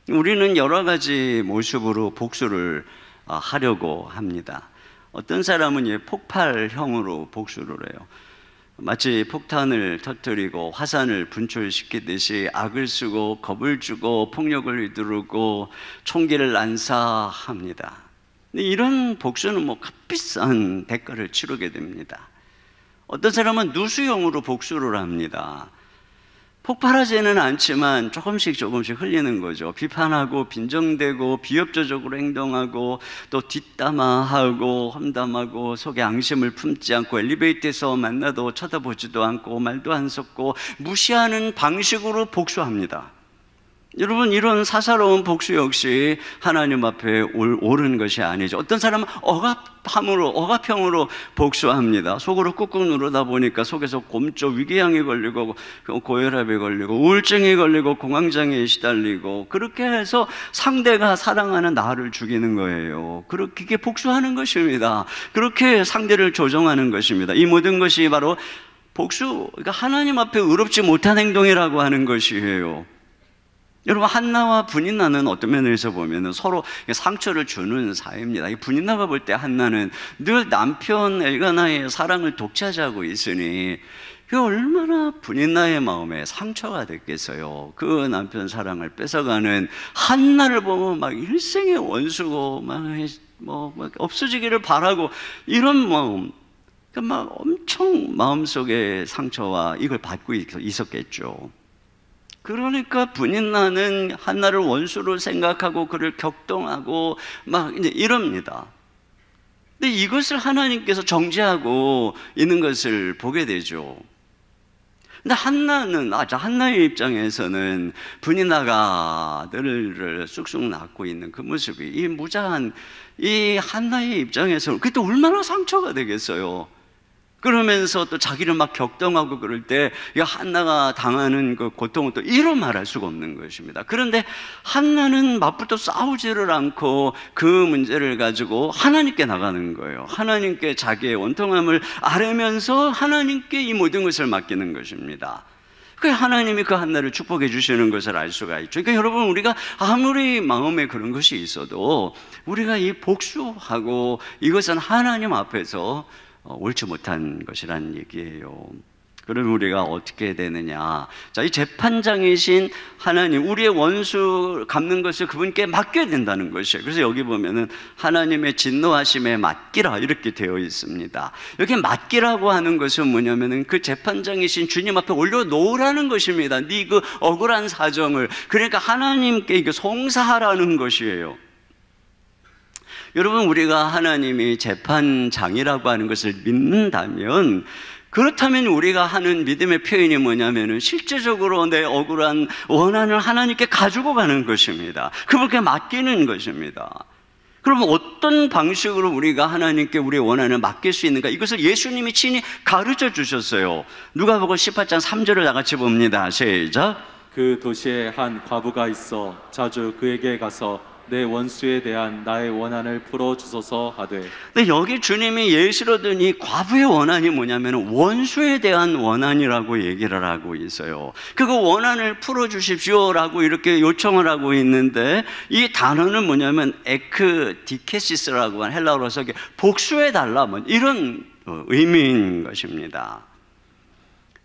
우리는 여러 가지 모습으로 복수를 하려고 합니다. 어떤 사람은 폭발형으로 복수를 해요. 마치 폭탄을 터뜨리고 화산을 분출시키듯이 악을 쓰고 겁을 주고 폭력을 휘두르고 총기를 난사합니다. 근데 이런 복수는 값비싼 대가를 치르게 됩니다. 어떤 사람은 누수형으로 복수를 합니다. 폭발하지는 않지만 조금씩 흘리는 거죠. 비판하고 빈정대고 비협조적으로 행동하고 또 뒷담화하고 험담하고 속에 앙심을 품지 않고 엘리베이터에서 만나도 쳐다보지도 않고 말도 안 섞고 무시하는 방식으로 복수합니다. 여러분, 이런 사사로운 복수 역시 하나님 앞에 옳은 것이 아니죠. 어떤 사람은 억압형으로 복수합니다. 속으로 꾹꾹 누르다 보니까 속에서 곰조 위궤양이 걸리고 고혈압에 걸리고 우울증이 걸리고 공황장애에 시달리고 그렇게 해서 상대가 사랑하는 나를 죽이는 거예요. 그렇게 복수하는 것입니다. 그렇게 상대를 조종하는 것입니다. 이 모든 것이 바로 복수, 그러니까 하나님 앞에 의롭지 못한 행동이라고 하는 것이에요. 여러분, 한나와 브니나는 어떤 면에서 보면 서로 상처를 주는 사이입니다. 브니나가 볼 때 한나는 늘 남편 엘가나의 사랑을 독차지하고 있으니 그 얼마나 브니나의 마음에 상처가 됐겠어요. 그 남편 사랑을 뺏어가는 한나를 보면 막 일생의 원수고 막 없어지기를 바라고 이런 마음, 막 엄청 마음속에 상처와 이걸 받고 있었겠죠. 그러니까 브니나는 한나를 원수로 생각하고 그를 격동하고 막 이제 이럽니다. 근데 이것을 하나님께서 정죄하고 있는 것을 보게 되죠. 근데 한나의 입장에서는 브니나가 아들을 쑥쑥 낳고 있는 그 모습이 이 무자한 이 한나의 입장에서 그게 또 얼마나 상처가 되겠어요. 그러면서 또 자기를 막 격동하고 그럴 때 한나가 당하는 그 고통은 또 이루 말할 수가 없는 것입니다. 그런데 한나는 맞붙어 싸우지를 않고 그 문제를 가지고 하나님께 나가는 거예요. 하나님께 자기의 원통함을 아뢰면서 하나님께 이 모든 것을 맡기는 것입니다. 하나님이 그 한나를 축복해 주시는 것을 알 수가 있죠. 그러니까 여러분, 우리가 아무리 마음에 그런 것이 있어도 우리가 이 복수하고 이것은 하나님 앞에서 옳지 못한 것이라는 얘기예요. 그럼 우리가 어떻게 되느냐? 자, 이 재판장이신 하나님, 우리의 원수 갚는 것을 그분께 맡겨야 된다는 것이에요. 그래서 여기 보면은 하나님의 진노하심에 맡기라 이렇게 되어 있습니다. 여기 맡기라고 하는 것은 뭐냐면은 그 재판장이신 주님 앞에 올려놓으라는 것입니다. 네 그 억울한 사정을, 그러니까 하나님께 이거 송사하라는 것이에요. 여러분, 우리가 하나님이 재판장이라고 하는 것을 믿는다면, 그렇다면 우리가 하는 믿음의 표현이 뭐냐면은 실제적으로 내 억울한 원한을 하나님께 가지고 가는 것입니다. 그분께 맡기는 것입니다. 그러면 어떤 방식으로 우리가 하나님께 우리의 원한을 맡길 수 있는가? 이것을 예수님이 친히 가르쳐 주셨어요. 누가복음 18장 3절을 다 같이 봅니다. 시작. 그 도시에 한 과부가 있어 자주 그에게 가서 내 원수에 대한 나의 원한을 풀어 주소서 하되. 근데 여기 주님이 예시로 든 이 과부의 원한이 뭐냐면 원수에 대한 원한이라고 얘기를 하고 있어요. 그거 원한을 풀어 주십시오라고 이렇게 요청을 하고 있는데, 이 단어는 뭐냐면 에크디케시스라고 하는 헬라어로서 복수해 달라, 뭐 이런 의미인 것입니다.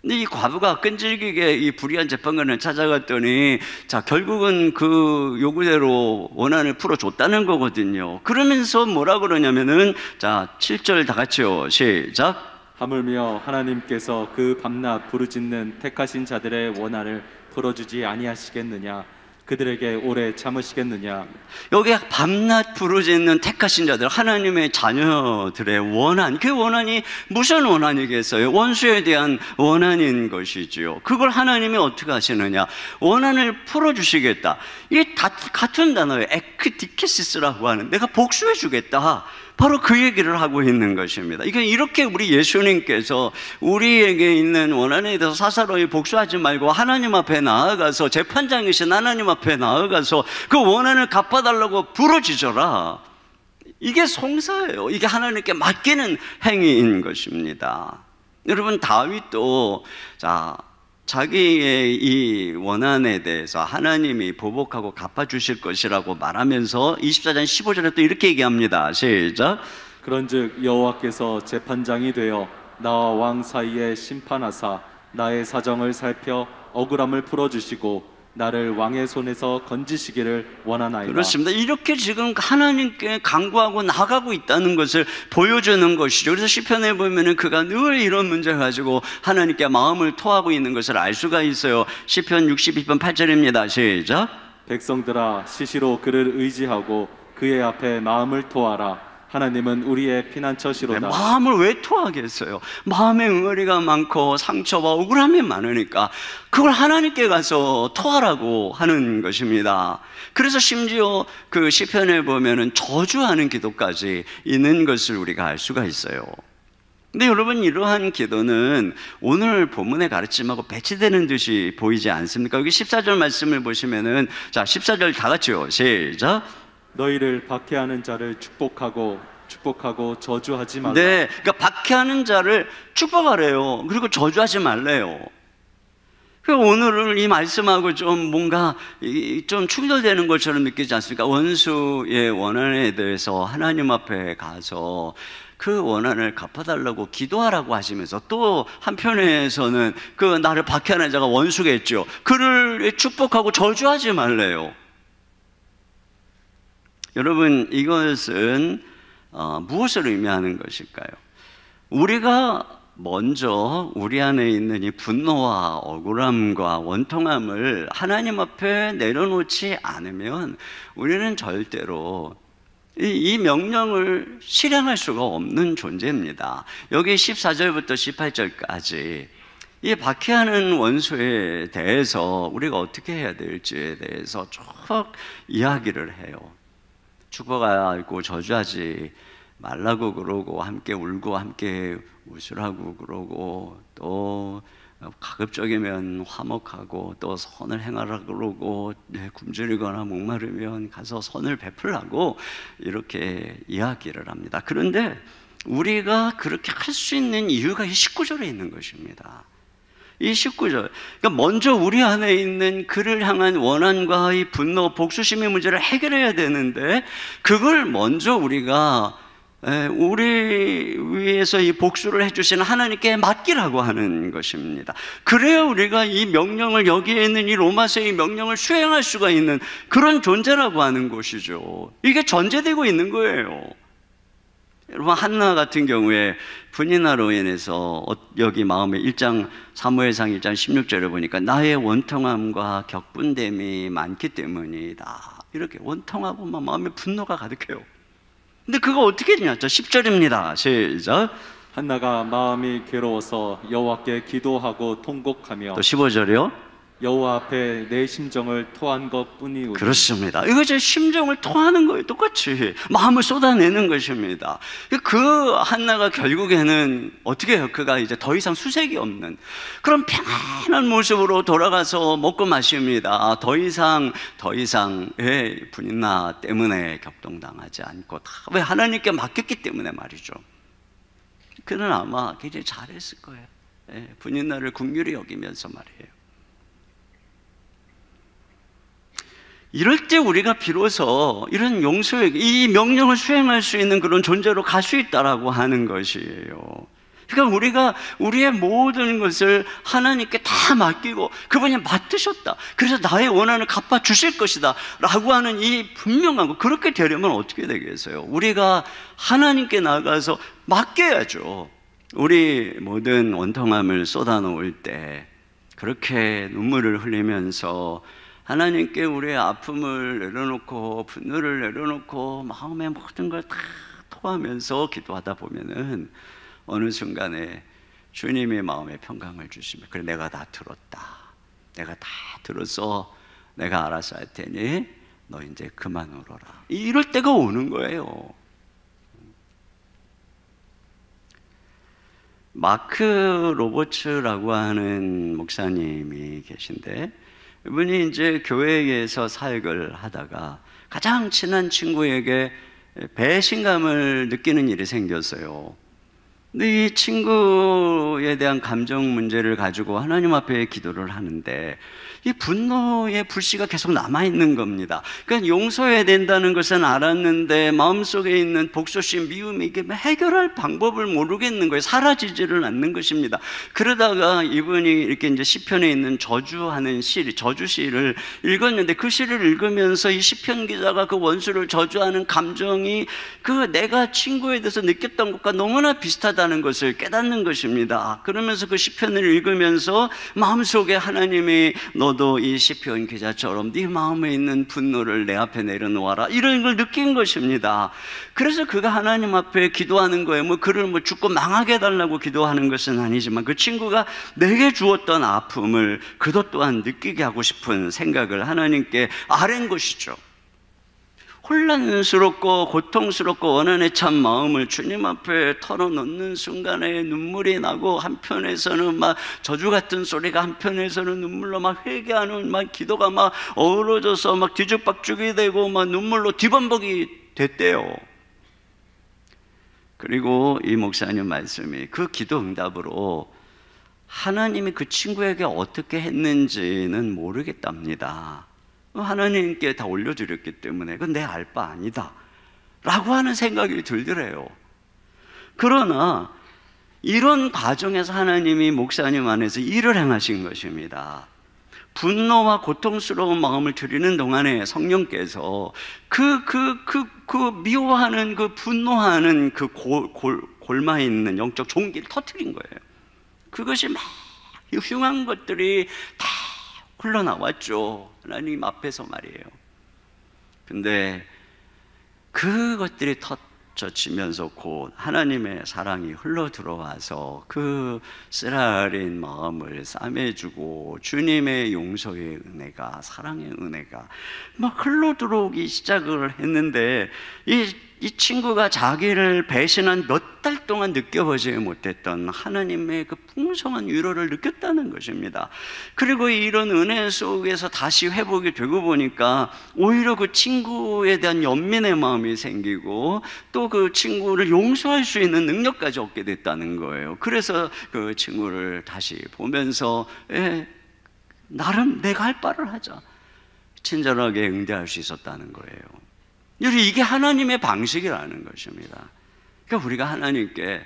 근데 이 과부가 끈질기게 이 불의한 재판관을 찾아갔더니, 자, 결국은 그 요구대로 원한을 풀어줬다는 거거든요. 그러면서 뭐라 그러냐면은, 자, 7절 다 같이요. 시작. 하물며 하나님께서 그 밤낮 부르짖는 택하신 자들의 원한을 풀어주지 아니하시겠느냐? 그들에게 오래 참으시겠느냐? 여기 밤낮 부르짖는 택하신 자들, 하나님의 자녀들의 원한, 그 원한이 무슨 원한이겠어요? 원수에 대한 원한인 것이지요. 그걸 하나님이 어떻게 하시느냐? 원한을 풀어주시겠다. 이게 같은 단어예요. 에크디케시스라고 하는, 내가 복수해 주겠다. 바로 그 얘기를 하고 있는 것입니다. 이게 이렇게 우리 예수님께서 우리에게 있는 원한에 대해서 사사로이 복수하지 말고 하나님 앞에 나아가서, 재판장이신 하나님 앞에 나아가서 그 원한을 갚아달라고 부르짖어라. 이게 송사예요. 이게 하나님께 맡기는 행위인 것입니다. 여러분, 다윗도 자기의 이 원한에 대해서 하나님이 보복하고 갚아주실 것이라고 말하면서 24장 15절에 또 이렇게 얘기합니다. 시작. 그런즉 여호와께서 재판장이 되어 나와 왕 사이에 심판하사 나의 사정을 살펴 억울함을 풀어주시고 나를 왕의 손에서 건지시기를 원하나이다. 그렇습니다. 이렇게 지금 하나님께 간구하고 나가고 있다는 것을 보여주는 것이죠. 그래서 시편에 보면은 그가 늘 이런 문제 가지고 하나님께 마음을 토하고 있는 것을 알 수가 있어요. 시편 62편 8절입니다. 시작. 백성들아, 시시로 그를 의지하고 그의 앞에 마음을 토하라. 하나님은 우리의 피난처시로다. 마음을 왜 토하겠어요? 마음에 응어리가 많고 상처와 억울함이 많으니까 그걸 하나님께 가서 토하라고 하는 것입니다. 그래서 심지어 그 시편에 보면은 저주하는 기도까지 있는 것을 우리가 알 수가 있어요. 근데 여러분, 이러한 기도는 오늘 본문의 가르침하고 배치되는 듯이 보이지 않습니까? 여기 14절 말씀을 보시면은, 자, 14절 다 같이요. 시작. 너희를 박해하는 자를 축복하고 저주하지 말라. 네, 그러니까 박해하는 자를 축복하래요. 그리고 저주하지 말래요. 그러니까 오늘은 이 말씀하고 좀 뭔가 좀 충돌되는 것처럼 느끼지 않습니까? 원수의 원한에 대해서 하나님 앞에 가서 그 원한을 갚아달라고 기도하라고 하시면서, 또 한편에서는 그 나를 박해하는 자가 원수겠죠. 그를 축복하고 저주하지 말래요. 여러분, 이것은 무엇을 의미하는 것일까요? 우리가 먼저 우리 안에 있는 이 분노와 억울함과 원통함을 하나님 앞에 내려놓지 않으면 우리는 절대로 이 명령을 실행할 수가 없는 존재입니다. 여기 14절부터 18절까지 이 박해하는 원수에 대해서 우리가 어떻게 해야 될지에 대해서 쭉 이야기를 해요. 축복하고 저주하지 말라고 그러고, 함께 울고 함께 웃으라고 그러고, 또 가급적이면 화목하고, 또 선을 행하라 그러고, 굶주리거나 목마르면 가서 선을 베풀라고 이렇게 이야기를 합니다. 그런데 우리가 그렇게 할 수 있는 이유가 이 19절에 있는 것입니다. 이 19절, 그러니까 먼저 우리 안에 있는 그를 향한 원한과 이 분노, 복수심의 문제를 해결해야 되는데, 그걸 먼저 우리가 우리 위해서 이 복수를 해주시는 하나님께 맡기라고 하는 것입니다. 그래야 우리가 이 명령을, 여기에 있는 이 로마서의 명령을 수행할 수가 있는 그런 존재라고 하는 것이죠. 이게 전제되고 있는 거예요. 여러분, 한나 같은 경우에 분이나로 인해서 여기 마음에 1장 사무엘상 1장 16절에 보니까 나의 원통함과 격분됨이 많기 때문이다. 이렇게 원통하고 마음에 분노가 가득해요. 근데 그거 어떻게 되냐? 10절입니다. 시작. 한나가 마음이 괴로워서 여호와께 기도하고 통곡하며. 또 15절이요. 여호와 앞에 내 심정을 토한 것뿐이오니. 그렇습니다. 이거 제 심정을 토하는 거예요. 똑같이 마음을 쏟아내는 것입니다. 그 한나가 결국에는 어떻게 해요? 그가 이제 더 이상 수색이 없는 그런 평안한 모습으로 돌아가서 먹고 마십니다. 더 이상 분인나 때문에 격동당하지 않고 다 왜 하나님께 맡겼기 때문에 말이죠. 그는 아마 굉장히 잘했을 거예요. 분인나를 긍휼히 여기면서 말이에요. 이럴 때 우리가 비로소 이런 용서의 이 명령을 수행할 수 있는 그런 존재로 갈 수 있다라고 하는 것이에요. 그러니까 우리가 우리의 모든 것을 하나님께 다 맡기고 그분이 맡으셨다. 그래서 나의 원한을 갚아 주실 것이다 라고 하는 이 분명한 거, 그렇게 되려면 어떻게 되겠어요? 우리가 하나님께 나가서 맡겨야죠. 우리 모든 원통함을 쏟아놓을 때 그렇게 눈물을 흘리면서 하나님께 우리의 아픔을 내려놓고 분노를 내려놓고 마음의 모든 걸 다 토하면서 기도하다 보면은 어느 순간에 주님의 마음에 평강을 주시면, 그래 내가 다 들었다, 내가 다 들어서 내가 알아서 할 테니 너 이제 그만 울어라, 이럴 때가 오는 거예요. 마크 로버츠라고 하는 목사님이 계신데, 이분이 이제 교회에서 사역을 하다가 가장 친한 친구에게 배신감을 느끼는 일이 생겼어요. 근데 이 친구에 대한 감정 문제를 가지고 하나님 앞에 기도를 하는데 이 분노의 불씨가 계속 남아있는 겁니다. 그러니까 용서해야 된다는 것은 알았는데 마음속에 있는 복수심, 미움이 이게 해결할 방법을 모르겠는 거예요. 사라지지를 않는 것입니다. 그러다가 이분이 이렇게 이제 시편에 있는 저주하는 저주시를 읽었는데, 그 시를 읽으면서 이 시편 기자가 그 원수를 저주하는 감정이 그 내가 친구에 대해서 느꼈던 것과 너무나 비슷하다는 것을 깨닫는 것입니다. 그러면서 그 시편을 읽으면서 마음속에 하나님이 너도 이 시편 기자처럼 네 마음에 있는 분노를 내 앞에 내려놓아라, 이런 걸 느낀 것입니다. 그래서 그가 하나님 앞에 기도하는 거예요. 뭐 그를 뭐 죽고 망하게 해달라고 기도하는 것은 아니지만 그 친구가 내게 주었던 아픔을 그도 또한 느끼게 하고 싶은 생각을 하나님께 아랜 것이죠. 혼란스럽고 고통스럽고 원한에 찬 마음을 주님 앞에 털어놓는 순간에 눈물이 나고, 한편에서는 막 저주 같은 소리가, 한편에서는 눈물로 막 회개하는 막 기도가 막 어우러져서 막 뒤죽박죽이 되고 막 눈물로 뒤범벅이 됐대요. 그리고 이 목사님 말씀이 그 기도 응답으로 하나님이 그 친구에게 어떻게 했는지는 모르겠답니다. 하나님께 다 올려드렸기 때문에 그건 내 알 바 아니다 라고 하는 생각이 들더래요. 그러나 이런 과정에서 하나님이 목사님 안에서 일을 행하신 것입니다. 분노와 고통스러운 마음을 드리는 동안에 성령께서 그 미워하는, 그 분노하는 그 골마 있는 영적 종기를 터뜨린 거예요. 그것이 막 흉한 것들이 다 흘러나왔죠. 하나님 앞에서 말이에요. 근데 그것들이 터져지면서 곧 하나님의 사랑이 흘러 들어와서 그 쓰라린 마음을 싸매주고 주님의 용서의 은혜가, 사랑의 은혜가 막 흘러 들어오기 시작을 했는데, 이 친구가 자기를 배신한 몇 달 동안 느껴보지 못했던 하나님의 그 풍성한 위로를 느꼈다는 것입니다. 그리고 이런 은혜 속에서 다시 회복이 되고 보니까 오히려 그 친구에 대한 연민의 마음이 생기고 또 그 친구를 용서할 수 있는 능력까지 얻게 됐다는 거예요. 그래서 그 친구를 다시 보면서 나름 내가 할 바를 하자, 친절하게 응대할 수 있었다는 거예요. 이게 하나님의 방식이라는 것입니다. 그러니까 우리가 하나님께,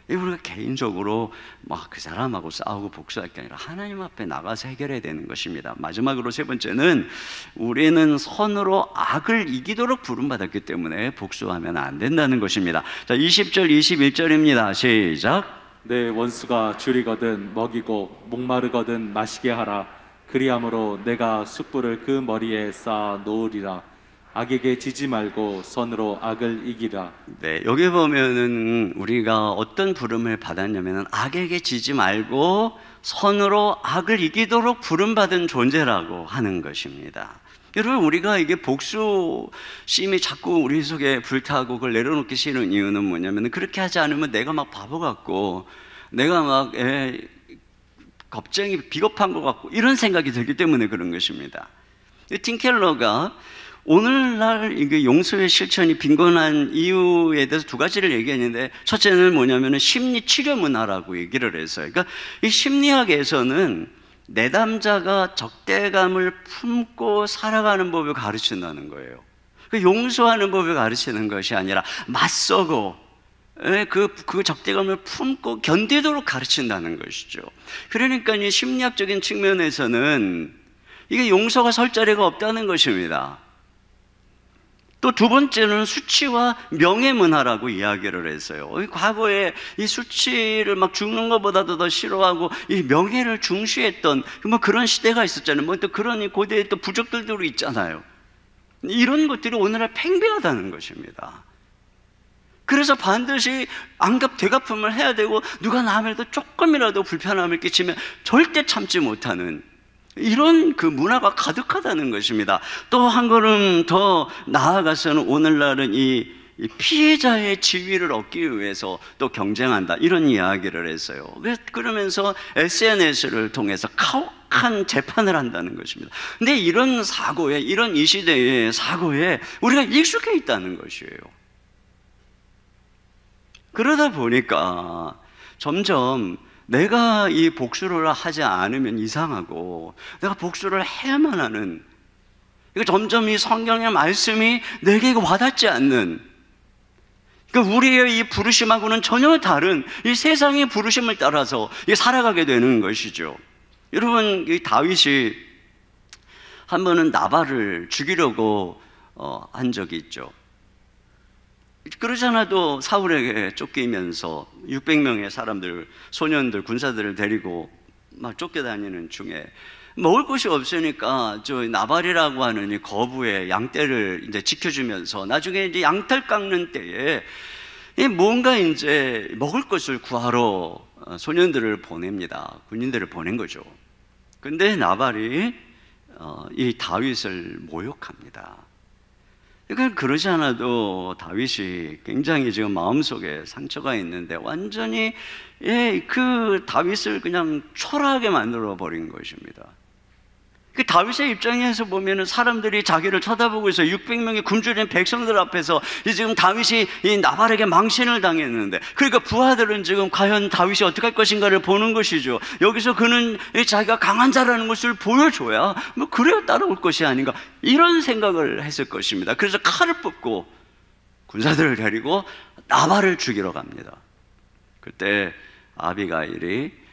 우리가 개인적으로 막 그 사람하고 싸우고 복수할 게 아니라 하나님 앞에 나가서 해결해야 되는 것입니다. 마지막으로 세 번째는 우리는 선으로 악을 이기도록 부름받았기 때문에 복수하면 안 된다는 것입니다. 자, 20절 21절입니다. 시작. 내 원수가 줄이거든 먹이고 목마르거든 마시게 하라. 그리함으로 내가 숯불을 그 머리에 쌓아 놓으리라. 악에게 지지 말고 선으로 악을 이기라. 네, 여기 보면은 우리가 어떤 부름을 받았냐면은 악에게 지지 말고 선으로 악을 이기도록 부름받은 존재라고 하는 것입니다. 여러분, 우리가 이게 복수심이 자꾸 우리 속에 불타고 그걸 내려놓기 싫은 이유는 뭐냐면, 그렇게 하지 않으면 내가 막 바보 같고 내가 막 겁쟁이 비겁한 것 같고 이런 생각이 들기 때문에 그런 것입니다. 팀 켈러가 오늘날 이게 용서의 실천이 빈곤한 이유에 대해서 두 가지를 얘기했는데, 첫째는 뭐냐면 심리 치료 문화라고 얘기를 했어요. 그러니까 이 심리학에서는 내담자가 적대감을 품고 살아가는 법을 가르친다는 거예요. 용서하는 법을 가르치는 것이 아니라 맞서고 그 적대감을 품고 견디도록 가르친다는 것이죠. 그러니까 이 심리학적인 측면에서는 이게 용서가 설 자리가 없다는 것입니다. 또 두 번째는 수치와 명예 문화라고 이야기를 했어요. 과거에 이 수치를 막 죽는 것보다도 더 싫어하고 이 명예를 중시했던 뭐 그런 시대가 있었잖아요. 뭐 또 그런 고대의 또 부족들도 있잖아요. 이런 것들이 오늘날 팽배하다는 것입니다. 그래서 반드시 안갚 되갚음을 해야 되고, 누가 남에도 조금이라도 불편함을 끼치면 절대 참지 못하는 이런 그 문화가 가득하다는 것입니다. 또 한 걸음 더 나아가서는 오늘날은 이 피해자의 지위를 얻기 위해서 또 경쟁한다, 이런 이야기를 했어요. 그러면서 SNS를 통해서 가혹한 재판을 한다는 것입니다. 근데 이런 사고에, 이런 이 시대의 사고에 우리가 익숙해 있다는 것이에요. 그러다 보니까 점점 내가 이 복수를 하지 않으면 이상하고 내가 복수를 해야만 하는, 점점 이 성경의 말씀이 내게 와닿지 않는, 그러니까 우리의 이 부르심하고는 전혀 다른 이 세상의 부르심을 따라서 살아가게 되는 것이죠. 여러분, 이 다윗이 한 번은 나발을 죽이려고 한 적이 있죠. 그러지 않아도 사울에게 쫓기면서 600명의 사람들, 소년들, 군사들을 데리고 막 쫓겨다니는 중에 먹을 것이 없으니까 저 나발이라고 하는 이 거부의 양떼를 이제 지켜주면서 나중에 이제 양털 깎는 때에 뭔가 이제 먹을 것을 구하러 소년들을 보냅니다. 군인들을 보낸 거죠. 근데 나발이 이 다윗을 모욕합니다. 그러니까 그러지 않아도 다윗이 굉장히 지금 마음속에 상처가 있는데 완전히 그 다윗을 그냥 초라하게 만들어 버린 것입니다. 그 다윗의 입장에서 보면은 사람들이 자기를 쳐다보고 있어. 600명의 굶주린 백성들 앞에서 지금 다윗이 이 나발에게 망신을 당했는데, 그러니까 부하들은 지금 과연 다윗이 어떻게 할 것인가를 보는 것이죠. 여기서 그는 자기가 강한 자라는 것을 보여줘야 뭐 그래야 따라올 것이 아닌가, 이런 생각을 했을 것입니다. 그래서 칼을 뽑고 군사들을 데리고 나발을 죽이러 갑니다. 그때 아비가일이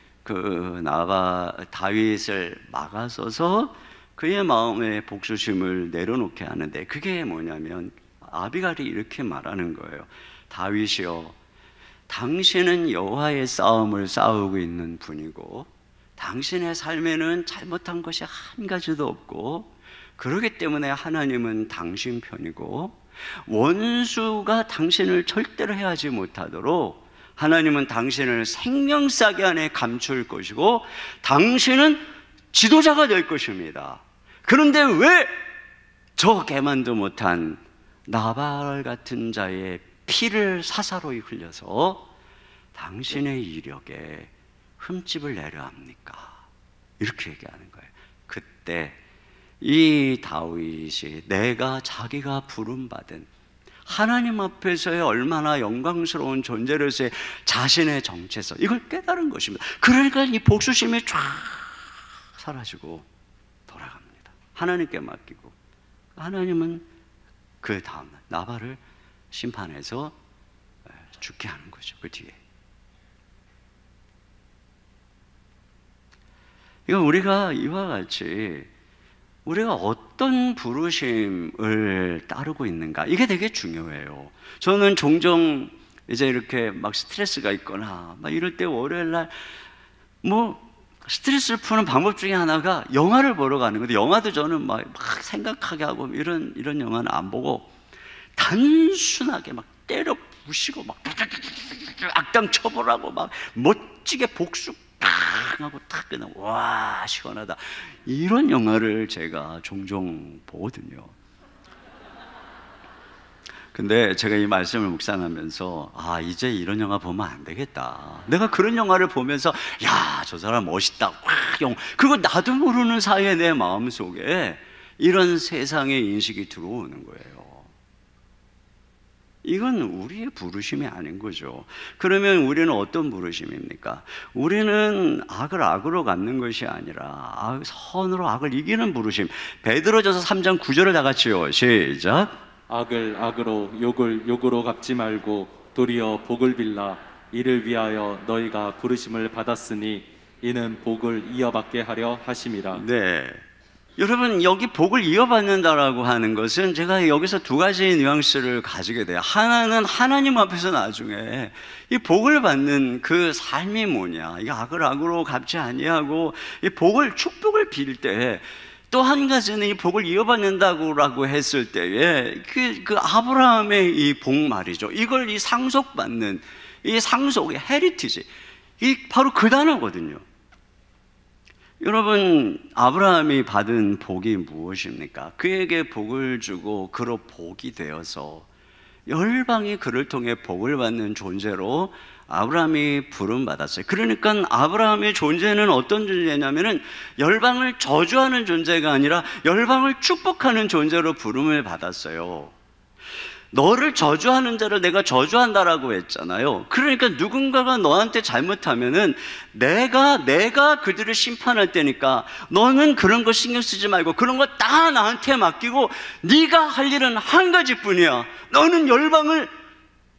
다윗을 막아서서 그의 마음에 복수심을 내려놓게 하는데, 그게 뭐냐면 아비가일이 이렇게 말하는 거예요. 다윗이여, 당신은 여호와의 싸움을 싸우고 있는 분이고 당신의 삶에는 잘못한 것이 한 가지도 없고, 그렇기 때문에 하나님은 당신 편이고 원수가 당신을 절대로 해하지 못하도록 하나님은 당신을 생명싸개 안에 감출 것이고 당신은 지도자가 될 것입니다. 그런데 왜 저 개만도 못한 나발 같은 자의 피를 사사로이 흘려서 당신의 이력에 흠집을 내려 합니까? 이렇게 얘기하는 거예요. 그때 이 다윗이 내가 자기가 부름받은 하나님 앞에서의 얼마나 영광스러운 존재로서의 자신의 정체성, 이걸 깨달은 것입니다. 그러니까 이 복수심이 쫙 사라지고 돌아갑니다. 하나님께 맡기고, 하나님은 그 다음 날 나발을 심판해서 죽게 하는 거죠. 그 뒤에. 이거 우리가 이와 같이 우리가 어떤 부르심을 따르고 있는가, 이게 되게 중요해요. 저는 종종 이제 이렇게 막 스트레스가 있거나 막 이럴 때 월요일 날 뭐 스트레스를 푸는 방법 중에 하나가 영화를 보러 가는 건데, 영화도 저는 막 생각하게 하고 이런 영화는 안 보고 단순하게 막 때려 부시고 막 악당 처벌하고 막 멋지게 복수 팍 하고 탁 그냥 와 시원하다, 이런 영화를 제가 종종 보거든요. 근데 제가 이 말씀을 묵상하면서 이제 이런 영화 보면 안 되겠다. 내가 그런 영화를 보면서 야, 저 사람 멋있다, 그거 나도 모르는 사이에 내 마음속에 이런 세상의 인식이 들어오는 거예요. 이건 우리의 부르심이 아닌 거죠. 그러면 우리는 어떤 부르심입니까? 우리는 악을 악으로 갚는 것이 아니라 선으로 악을 이기는 부르심. 베드로전서 3장 9절을 다 같이요. 시작. 악을 악으로 욕을 욕으로 갚지 말고 도리어 복을 빌라. 이를 위하여 너희가 부르심을 받았으니 이는 복을 이어받게 하려 하심이라. 네. 여러분, 여기 복을 이어받는다라고 하는 것은 제가 여기서 두 가지 뉘앙스를 가지게 돼요. 하나는 하나님 앞에서 나중에 이 복을 받는 그 삶이 뭐냐, 이 악을 악으로 갚지 아니하고 이 복을, 축복을 빌 때, 또 한 가지는 이 복을 이어받는다고 했을 때에 그 아브라함의 이 복 말이죠. 이걸 이 상속받는, 이 상속의 헤리티지, 이 바로 그 단어거든요. 여러분, 아브라함이 받은 복이 무엇입니까? 그에게 복을 주고 그로 복이 되어서 열방이 그를 통해 복을 받는 존재로 아브라함이 부름받았어요. 그러니까 아브라함의 존재는 어떤 존재냐면은 열방을 저주하는 존재가 아니라 열방을 축복하는 존재로 부름을 받았어요. 너를 저주하는 자를 내가 저주한다라고 했잖아요. 그러니까 누군가가 너한테 잘못하면은 내가 그들을 심판할 때니까 너는 그런 거 신경 쓰지 말고 그런 거 다 나한테 맡기고 네가 할 일은 한 가지뿐이야. 너는 열방을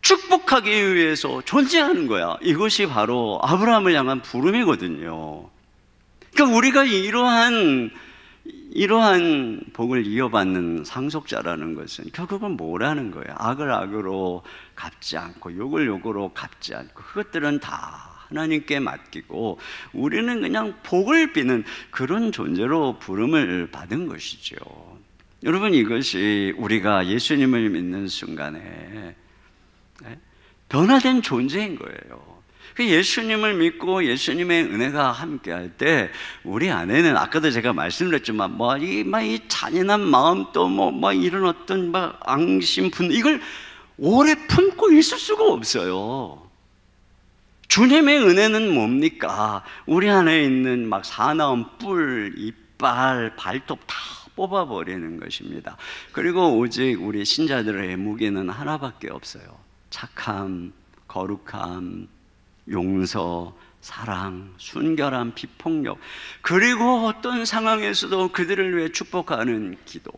축복하기 위해서 존재하는 거야. 이것이 바로 아브라함을 향한 부름이거든요. 그러니까 우리가 이러한 복을 이어받는 상속자라는 것은 결국은 뭐라는 거예요? 악을 악으로 갚지 않고 욕을 욕으로 갚지 않고 그것들은 다 하나님께 맡기고 우리는 그냥 복을 비는 그런 존재로 부름을 받은 것이죠. 여러분, 이것이 우리가 예수님을 믿는 순간에 변화된 존재인 거예요. 예수님을 믿고 예수님의 은혜가 함께할 때 우리 안에는 아까도 제가 말씀드렸지만 이 잔인한 마음 또 이런 어떤 앙심, 분노 이걸 오래 품고 있을 수가 없어요. 주님의 은혜는 뭡니까? 우리 안에 있는 사나운 뿔, 이빨, 발톱 다 뽑아버리는 것입니다. 그리고 오직 우리 신자들의 무게는 하나밖에 없어요. 착함, 거룩함, 용서, 사랑, 순결함, 비폭력, 그리고 어떤 상황에서도 그들을 위해 축복하는 기도.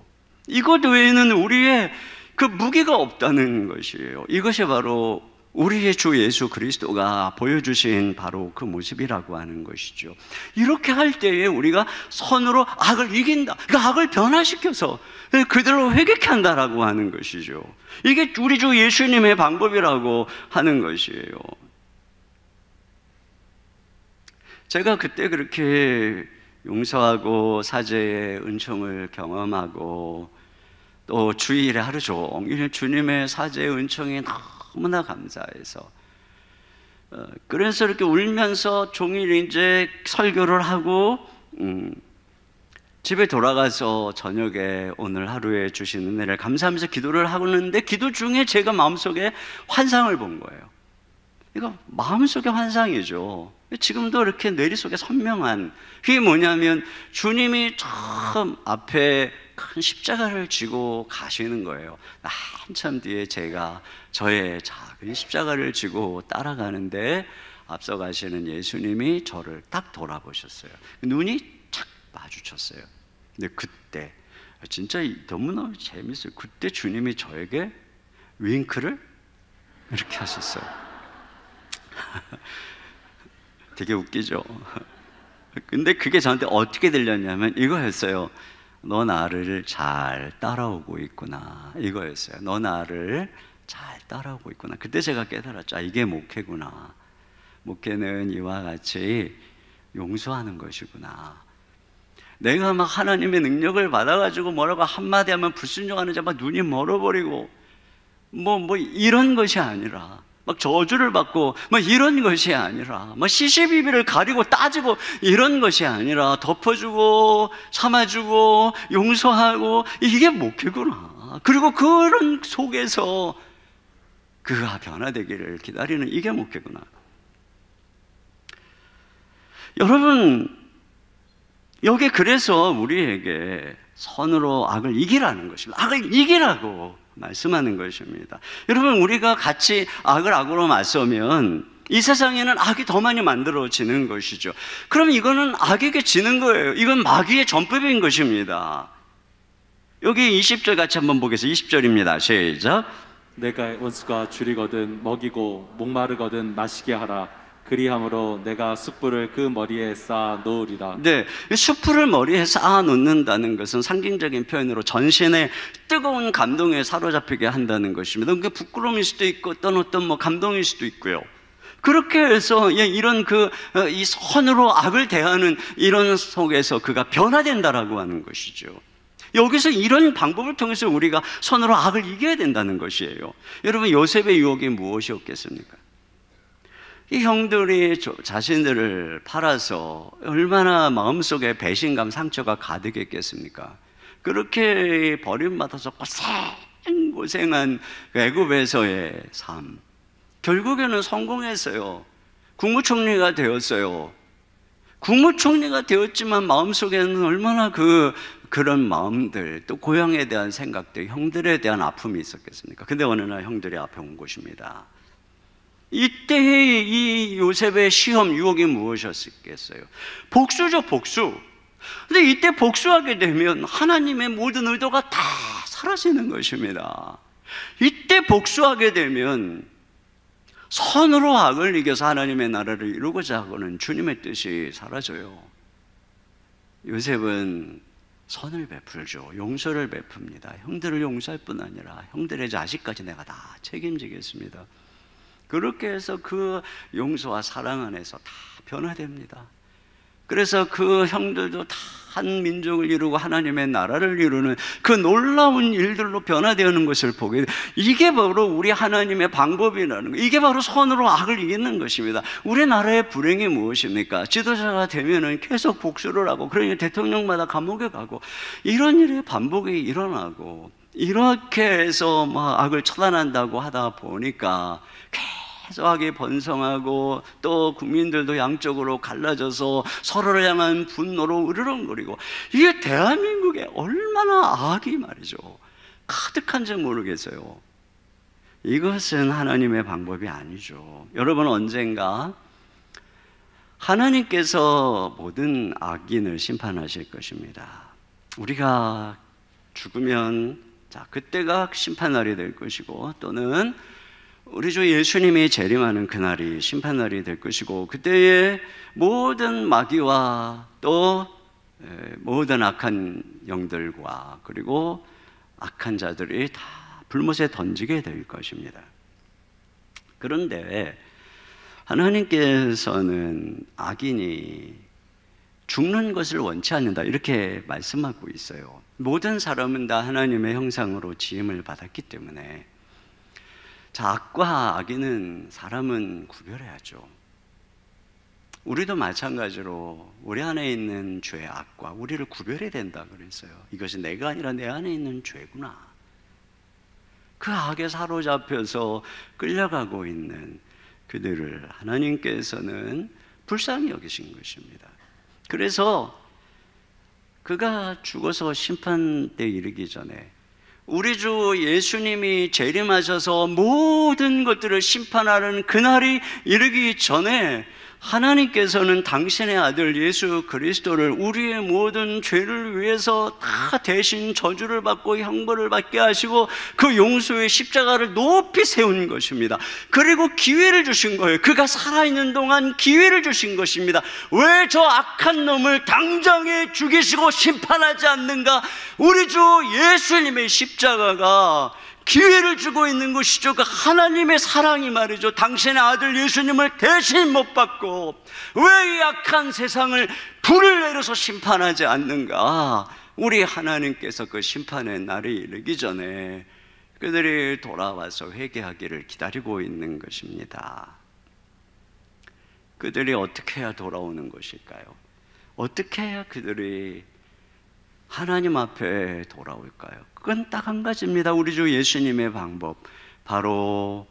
이것 외에는 우리의 그 무게가 없다는 것이에요. 이것이 바로 우리의 주 예수 그리스도가 보여주신 바로 그 모습이라고 하는 것이죠. 이렇게 할 때에 우리가 선으로 악을 이긴다, 그러니까 악을 변화시켜서 그들로 회개케 한다라고 하는 것이죠. 이게 우리 주 예수님의 방법이라고 하는 것이에요. 제가 그때 그렇게 용서하고 사죄의 은총을 경험하고 또 주일에 하루 종일 주님의 사죄의 은총이 너무나 감사해서 그래서 이렇게 울면서 종일 이제 설교를 하고 집에 돌아가서 저녁에 오늘 하루에 주신 은혜를 감사하면서 기도를 하고 있는데 기도 중에 제가 마음속에 환상을 본 거예요. 이거 마음속의 환상이죠. 지금도 이렇게 뇌리 속에 선명한, 그게 뭐냐면 주님이 처음 앞에 큰 십자가를 지고 가시는 거예요. 한참 뒤에 제가 저의 작은 십자가를 지고 따라가는데 앞서 가시는 예수님이 저를 딱 돌아보셨어요. 눈이 착 마주쳤어요. 근데 그때 진짜 너무너무 재밌어요. 그때 주님이 저에게 윙크를 이렇게 하셨어요. 되게 웃기죠. 근데 그게 저한테 어떻게 들렸냐면 이거였어요. 너 나를 잘 따라오고 있구나, 이거였어요. 너 나를 잘 따라오고 있구나. 그때 제가 깨달았죠. 이게 목회구나. 목회는 이와 같이 용서하는 것이구나. 내가 막 하나님의 능력을 받아가지고 뭐라고 한마디 하면 불순종하는 자 막 눈이 멀어버리고 뭐 이런 것이 아니라, 막 저주를 받고 막 이런 것이 아니라, 막 시시비비를 가리고 따지고 이런 것이 아니라 덮어주고 참아주고 용서하고, 이게 목회구나. 그리고 그런 속에서 그가 변화되기를 기다리는 이게 목회구나. 여러분, 여기 그래서 우리에게 선으로 악을 이기라는 것입니다. 악을 이기라고 말씀하는 것입니다. 여러분, 우리가 같이 악을 악으로 맞서면 이 세상에는 악이 더 많이 만들어지는 것이죠. 그럼 이거는 악에게 지는 거예요. 이건 마귀의 전법인 것입니다. 여기 20절 같이 한번 보겠습니다. 20절입니다. 시작. 내가 원수가 줄이거든 먹이고 목마르거든 마시게 하라. 그리함으로 내가 숯불을 그 머리에 쌓아 놓으리라. 네, 숯불을 머리에 쌓아 놓는다는 것은 상징적인 표현으로 전신의 뜨거운 감동에 사로잡히게 한다는 것입니다. 그게 부끄러움일 수도 있고 어떤 감동일 수도 있고요. 그렇게 해서 이런 이 선으로 악을 대하는 이런 속에서 그가 변화된다라고 하는 것이죠. 여기서 이런 방법을 통해서 우리가 선으로 악을 이겨야 된다는 것이에요. 여러분, 요셉의 유혹이 무엇이었겠습니까? 이 형들이 자신들을 팔아서 얼마나 마음속에 배신감, 상처가 가득했겠습니까? 그렇게 버림받아서 고생한 애굽에서의 삶, 결국에는 성공했어요. 국무총리가 되었어요. 국무총리가 되었지만 마음속에는 얼마나 그런 마음들, 또 고향에 대한 생각들, 형들에 대한 아픔이 있었겠습니까? 근데 어느 날 형들이 앞에 온 것입니다. 이때의 이 요셉의 시험, 유혹이 무엇이었겠어요? 복수죠, 복수. 근데 이때 복수하게 되면 하나님의 모든 의도가 다 사라지는 것입니다. 이때 복수하게 되면 선으로 악을 이겨서 하나님의 나라를 이루고자 하고는 주님의 뜻이 사라져요. 요셉은 선을 베풀죠. 용서를 베풉니다. 형들을 용서할 뿐 아니라 형들의 자식까지 내가 다 책임지겠습니다. 그렇게 해서 그 용서와 사랑 안에서 다 변화됩니다. 그래서 그 형들도 다 한 민족을 이루고 하나님의 나라를 이루는 그 놀라운 일들로 변화되는 것을 보게 돼요. 이게 바로 우리 하나님의 방법이라는 거예요. 이게 바로 선으로 악을 이기는 것입니다. 우리나라의 불행이 무엇입니까? 지도자가 되면은 계속 복수를 하고, 그러니까 대통령마다 감옥에 가고, 이런 일의 반복이 일어나고, 이렇게 해서 막 악을 처단한다고 하다 보니까 계속 악이 번성하고, 또 국민들도 양쪽으로 갈라져서 서로를 향한 분노로 으르렁거리고, 이게 대한민국에 얼마나 악이 말이죠 가득한지 모르겠어요. 이것은 하나님의 방법이 아니죠. 여러분, 언젠가 하나님께서 모든 악인을 심판하실 것입니다. 우리가 죽으면 그때가 심판날이 될 것이고, 또는 우리 주 예수님이 재림하는 그날이 심판날이 될 것이고, 그때의 모든 마귀와 또 모든 악한 영들과 그리고 악한 자들이 다 불못에 던지게 될 것입니다. 그런데 하나님께서는 악인이 죽는 것을 원치 않는다, 이렇게 말씀하고 있어요. 모든 사람은 다 하나님의 형상으로 지음을 받았기 때문에 악과 악인은 사람은 구별해야죠. 우리도 마찬가지로 우리 안에 있는 죄의 악과 우리를 구별해야 된다 그랬어요. 이것이 내가 아니라 내 안에 있는 죄구나. 그 악에 사로잡혀서 끌려가고 있는 그들을 하나님께서는 불쌍히 여기신 것입니다. 그래서 그가 죽어서 심판대에 이르기 전에 우리 주 예수님이 재림하셔서 모든 것들을 심판하는 그날이 이르기 전에 하나님께서는 당신의 아들 예수 그리스도를 우리의 모든 죄를 위해서 다 대신 저주를 받고 형벌을 받게 하시고 그 용서의 십자가를 높이 세운 것입니다. 그리고 기회를 주신 거예요. 그가 살아있는 동안 기회를 주신 것입니다. 왜 저 악한 놈을 당장에 죽이시고 심판하지 않는가? 우리 주 예수님의 십자가가 기회를 주고 있는 것이죠. 그 하나님의 사랑이 말이죠. 당신의 아들 예수님을 대신 못 받고 왜 이 악한 세상을 불을 내려서 심판하지 않는가? 우리 하나님께서 그 심판의 날이 이르기 전에 그들이 돌아와서 회개하기를 기다리고 있는 것입니다. 그들이 어떻게 해야 돌아오는 것일까요? 어떻게 해야 그들이 하나님 앞에 돌아올까요? 그건 딱 한 가지입니다. 우리 주 예수님의 방법, 바로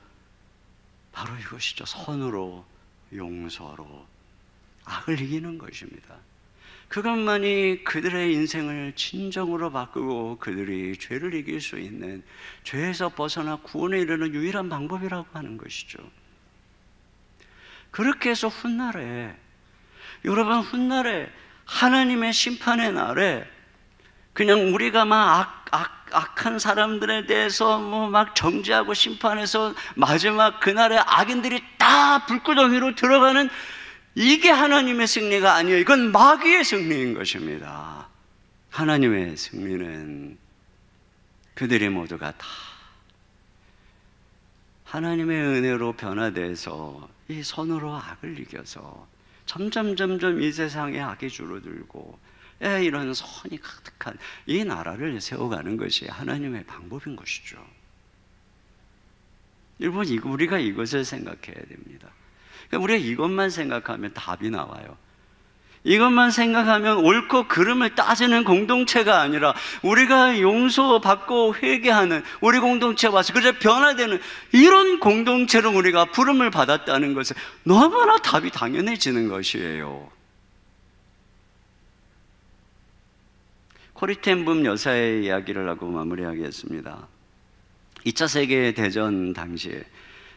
이것이죠. 선으로, 용서로 악을 이기는 것입니다. 그것만이 그들의 인생을 진정으로 바꾸고 그들이 죄를 이길 수 있는, 죄에서 벗어나 구원에 이르는 유일한 방법이라고 하는 것이죠. 그렇게 해서 훗날에, 여러분, 훗날에 하나님의 심판의 날에 그냥 우리가 막 악한 사람들에 대해서 막 정죄하고 심판해서 마지막 그날에 악인들이 다 불구덩이로 들어가는, 이게 하나님의 승리가 아니에요. 이건 마귀의 승리인 것입니다. 하나님의 승리는 그들이 모두가 다 하나님의 은혜로 변화돼서 이 선으로 악을 이겨서 점점 이 세상에 악이 줄어들고 이런 선이 가득한 이 나라를 세워가는 것이 하나님의 방법인 것이죠. 여러분, 우리가 이것을 생각해야 됩니다. 우리가 이것만 생각하면 답이 나와요. 이것만 생각하면 옳고 그름을 따지는 공동체가 아니라 우리가 용서받고 회개하는 우리 공동체 와서 그저 변화되는 이런 공동체로 우리가 부름을 받았다는 것은 너무나 답이 당연해지는 것이에요. 코리 텐 붐 여사의 이야기를 하고 마무리하겠습니다. 2차 세계대전 당시에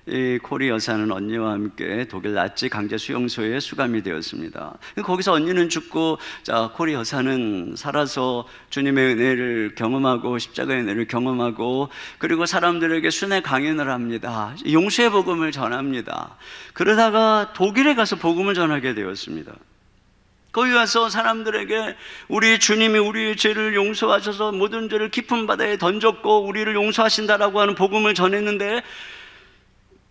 이 코리 여사는 언니와 함께 독일 나치 강제 수용소에 수감이 되었습니다. 거기서 언니는 죽고, 코리 여사는 살아서 주님의 은혜를 경험하고 십자가의 은혜를 경험하고, 그리고 사람들에게 순회 강연을 합니다. 용서의 복음을 전합니다. 그러다가 독일에 가서 복음을 전하게 되었습니다. 거기 가서 사람들에게 우리 주님이 우리의 죄를 용서하셔서 모든 죄를 깊은 바다에 던졌고 우리를 용서하신다라고 하는 복음을 전했는데,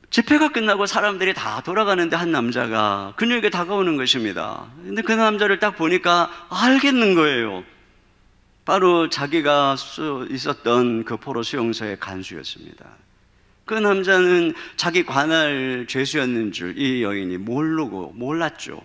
집회가 끝나고 사람들이 다 돌아가는데 한 남자가 그녀에게 다가오는 것입니다. 근데 그 남자를 딱 보니까 알겠는 거예요. 바로 자기가 있었던 그 포로 수용소의 간수였습니다. 그 남자는 자기 관할 죄수였는 줄 이 여인이 몰랐죠.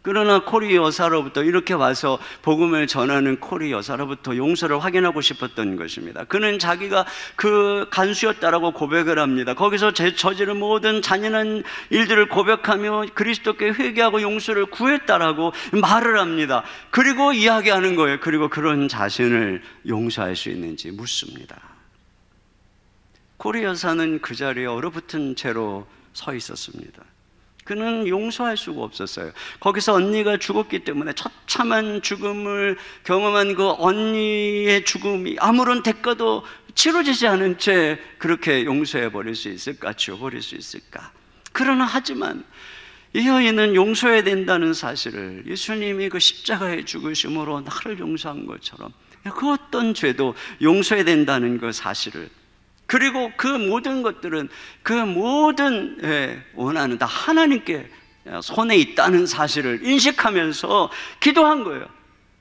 그러나 코리 여사로부터 이렇게 와서 복음을 전하는 코리 여사로부터 용서를 확인하고 싶었던 것입니다. 그는 자기가 그 간수였다라고 고백을 합니다. 거기서 저지른 모든 잔인한 일들을 고백하며 그리스도께 회개하고 용서를 구했다라고 말을 합니다. 그리고 이야기하는 거예요. 그리고 그런 자신을 용서할 수 있는지 묻습니다. 코리 여사는 그 자리에 얼어붙은 채로 서 있었습니다. 그는 용서할 수가 없었어요. 거기서 언니가 죽었기 때문에 처참한 죽음을 경험한 그 언니의 죽음이 아무런 대가도 치러지지 않은 채 그렇게 용서해 버릴 수 있을까? 지워버릴 수 있을까? 그러나 하지만 이 여인은 용서해야 된다는 사실을, 예수님이 그 십자가의 죽으심으로 나를 용서한 것처럼 그 어떤 죄도 용서해야 된다는 그 사실을, 그리고 그 모든 것들은 그 모든 원하는 다 하나님께 손에 있다는 사실을 인식하면서 기도한 거예요.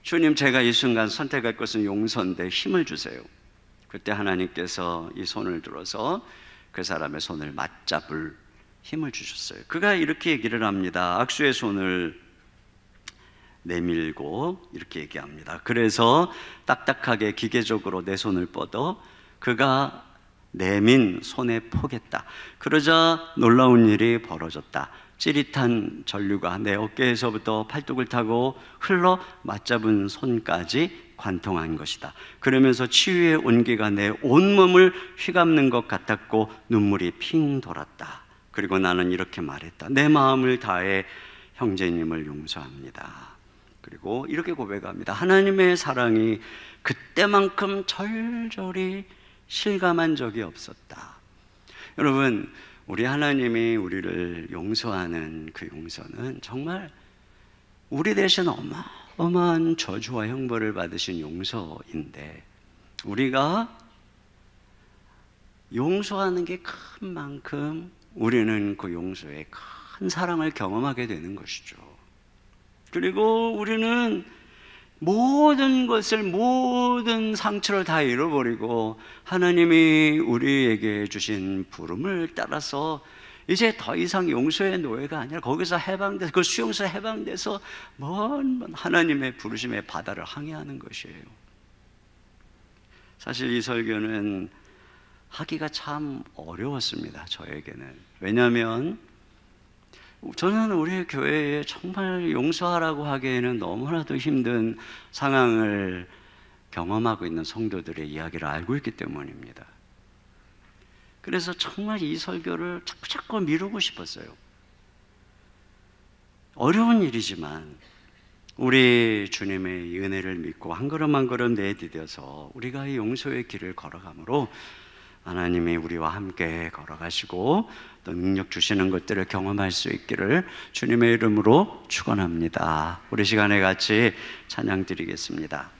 주님, 제가 이 순간 선택할 것은 용서인데 힘을 주세요. 그때 하나님께서 이 손을 들어서 그 사람의 손을 맞잡을 힘을 주셨어요. 그가 이렇게 얘기를 합니다. 악수의 손을 내밀고 이렇게 얘기합니다. 그래서 딱딱하게 기계적으로 내 손을 뻗어 그가 내민 손에 포겠다. 그러자 놀라운 일이 벌어졌다. 찌릿한 전류가 내 어깨에서부터 팔뚝을 타고 흘러 맞잡은 손까지 관통한 것이다. 그러면서 치유의 온기가 내 온몸을 휘감는 것 같았고 눈물이 핑 돌았다. 그리고 나는 이렇게 말했다. 내 마음을 다해 형제님을 용서합니다. 그리고 이렇게 고백합니다. 하나님의 사랑이 그때만큼 절절히 실감한 적이 없었다. 여러분, 우리 하나님이 우리를 용서하는 그 용서는 정말 우리 대신 어마어마한 저주와 형벌을 받으신 용서인데, 우리가 용서하는 게 큰 만큼 우리는 그 용서의 큰 사랑을 경험하게 되는 것이죠. 그리고 우리는 모든 것을, 모든 상처를 다 잃어버리고 하나님이 우리에게 주신 부름을 따라서 이제 더 이상 용서의 노예가 아니라 거기서 해방돼서, 그 수용소에 해방돼서 먼 하나님의 부르심의 바다를 항해하는 것이에요. 사실 이 설교는 하기가 참 어려웠습니다, 저에게는. 왜냐하면 저는 우리 교회에 정말 용서하라고 하기에는 너무나도 힘든 상황을 경험하고 있는 성도들의 이야기를 알고 있기 때문입니다. 그래서 정말 이 설교를 자꾸 미루고 싶었어요. 어려운 일이지만 우리 주님의 은혜를 믿고 한 걸음 한 걸음 내디뎌서 우리가 이 용서의 길을 걸어가므로 하나님이 우리와 함께 걸어가시고 또 능력 주시는 것들을 경험할 수 있기를 주님의 이름으로 축원합니다. 우리 시간에 같이 찬양 드리겠습니다.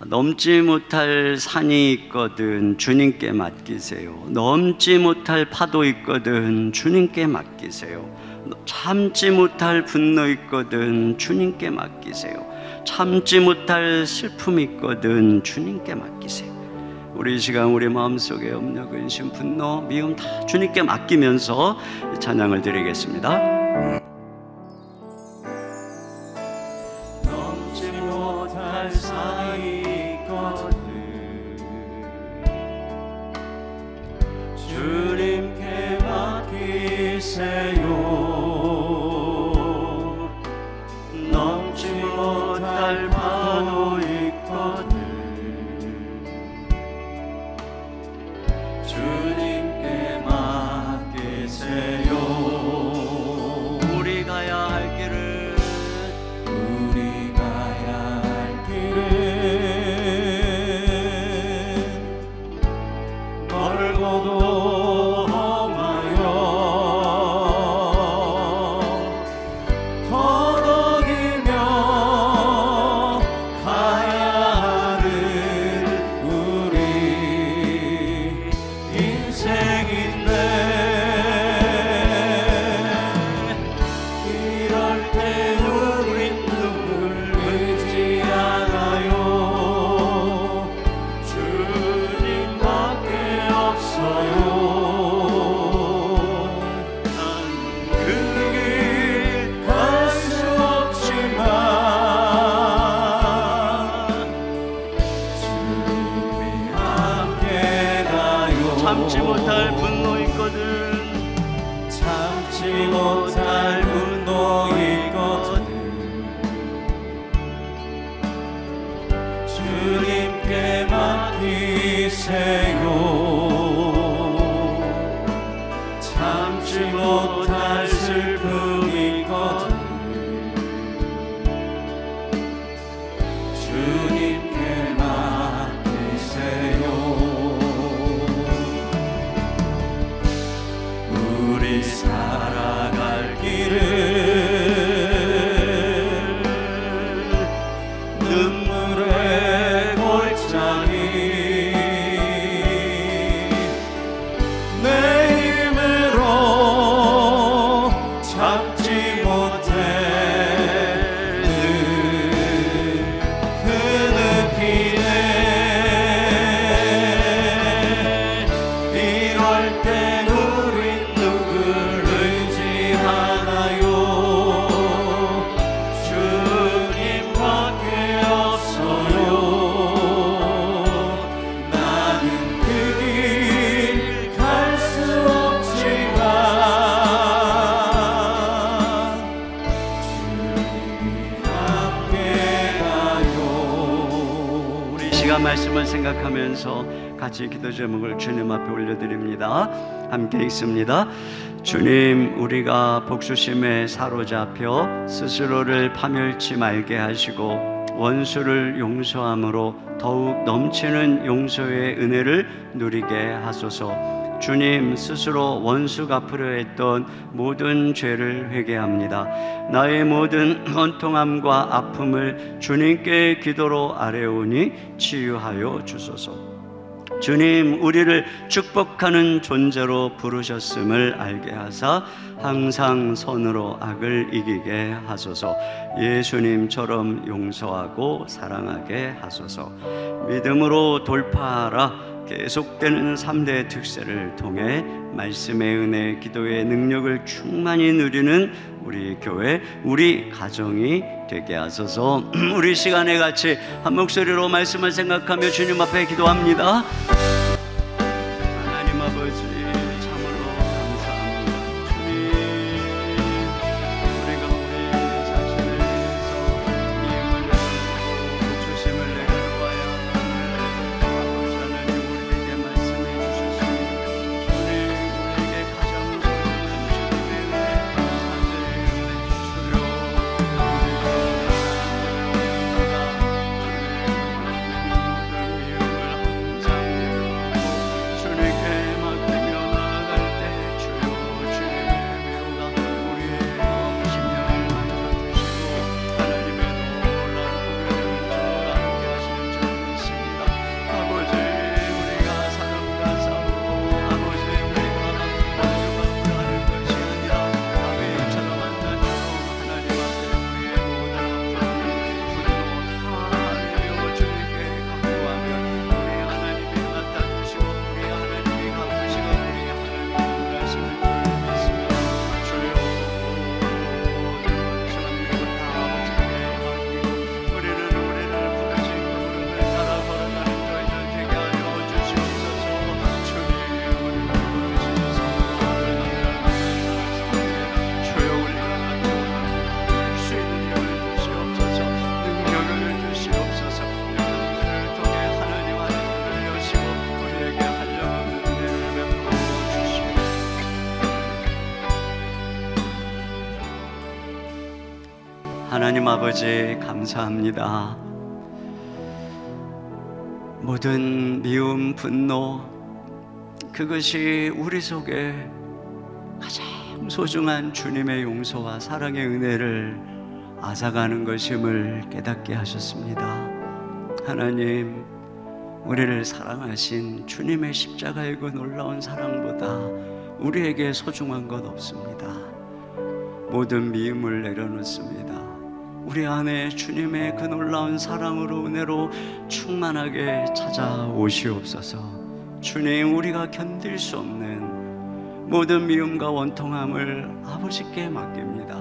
넘지 못할 산이 있거든 주님께 맡기세요. 넘지 못할 파도 있거든 주님께 맡기세요. 참지 못할 분노 있거든 주님께 맡기세요. 참지 못할 슬픔 있거든 주님께 맡기세요. 우리 시간 우리 마음속에 염려, 근심, 분노, 미움 다 주님께 맡기면서 찬양을 드리겠습니다. 넘지 못할 산이 있거든 주님께 맡기세요. 넘지 못할 파도 있거든 주님께 맡기세요. 우리 가야 할 길은 우리 가야 할 길은 멀고도 험하여 더덕이며 가야 하는 우리 인생인데 이럴 때 우린 누굴 의지하나요? 주님밖에 없어요. 난 그 길 갈 수 없지만 주님이 함께 가요. 참지 못할 분노 있거든 참지 못할 분노 있거든 주님께 맡기세요. 참지 못할 슬픔 있거든 주님께 맡기세요. 우리 살아갈 길을 눈물의 골짜기 내 힘으로 참지 못했는 그 느낌에 이럴 때 우린 누굴 의지하나요? 주님밖에 없어요. 나는 그 길 갈 수 없지만 주님이 함께 가요. 우리 시간 말씀을 생각하면서 같이 기도 제목을 주님 앞에 올려드립니다. 함께 읽습니다. 주님, 우리가 복수심에 사로잡혀 스스로를 파멸치 말게 하시고 원수를 용서함으로 더욱 넘치는 용서의 은혜를 누리게 하소서. 주님, 스스로 원수 갚으려 했던 모든 죄를 회개합니다. 나의 모든 원통함과 아픔을 주님께 기도로 아뢰오니 치유하여 주소서. 주님, 우리를 축복하는 존재로 부르셨음을 알게 하사 항상 선으로 악을 이기게 하소서. 예수님처럼 용서하고 사랑하게 하소서. 믿음으로 돌파하라. 계속되는 3대 특세를 통해 말씀의 은혜, 기도의 능력을 충만히 누리는 우리 교회, 우리 가정이 되게 하소서. 우리 시간에 같이 한 목소리로 말씀을 생각하며 주님 앞에 기도합니다. 하나님 아버지, 참으로 감사합니다. 주님, 우리가 우리 자신을 위해서 미움을 내려놓고 조심을 내려놓아야 아버지 하나님 우리에게 말씀해 주셨습니다. 주님, 우리에게 가장 소중한 주님의 은혜, 사죄의 은혜 주여, 주님께 맡기며 나아갈 때 주여, 주님의 위로가 우리의 마음 심령을 만져주시고 하나님의 놀라운 은혜를 함께 하시는 줄 믿습니다. 아버지, 우리가 사람과 싸우고 아버지, 우리가 하나님과 하는 것이 아니라 다윗처럼 한나처럼 하나님 앞에 우리의 모든 아픔, 분노 다 내려 주님께 갖고 가면 우리 하나님이 맡아주시고 우리 하나님이 갚으시고 우리 하나님이 일하시는 줄 믿습니다. 주여, 모든 원수는 다 아버지께 맡기고 우리를 부르신 그 부름을 따라 걸어가는 저희들 되게 하여 주시옵소서. 주님, 우리를 부르신 성도를 만나는 주여, 우리가 할수 있는 힘을 주시옵소서. 능력을 주시옵소서. 우리를 통해 하나님 하나님을 여시고 우리에게 하려는 은혜를 베풀어 주시옵소서. 하나님 아버지, 감사합니다. 모든 미움, 분노, 그것이 우리 속에 가장 소중한 주님의 용서와 사랑의 은혜를 앗아가는 것임을 깨닫게 하셨습니다. 하나님, 우리를 사랑하신 주님의 십자가의 그 놀라운 사랑보다 우리에게 소중한 것 없습니다. 모든 미움을 내려놓습니다. 우리 안에 주님의 그 놀라운 사랑으로, 은혜로 충만하게 찾아오시옵소서. 주님, 우리가 견딜 수 없는 모든 미움과 원통함을 아버지께 맡깁니다.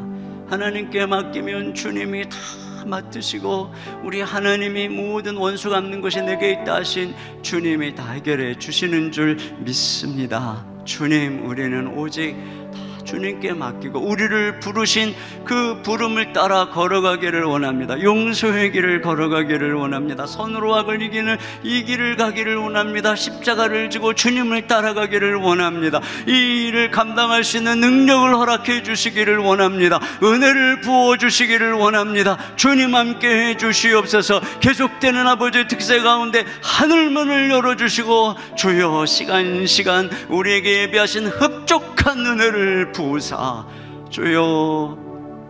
하나님께 맡기면 주님이 다 맡으시고 우리 하나님이 모든 원수 갚는 것이 내게 있다 하신 주님이 다 해결해 주시는 줄 믿습니다. 주님, 우리는 오직 다 주님께 맡기고 우리를 부르신 그 부름을 따라 걸어가기를 원합니다. 용서의 길을 걸어가기를 원합니다. 선으로 악을 이기는 이 길을 가기를 원합니다. 십자가를 지고 주님을 따라가기를 원합니다. 이 일을 감당할 수 있는 능력을 허락해 주시기를 원합니다. 은혜를 부어주시기를 원합니다. 주님 함께 해 주시옵소서. 계속되는 아버지의 특세 가운데 하늘문을 열어주시고 주여, 시간 우리에게 예비하신 흡족한 은혜를 부으사 주여,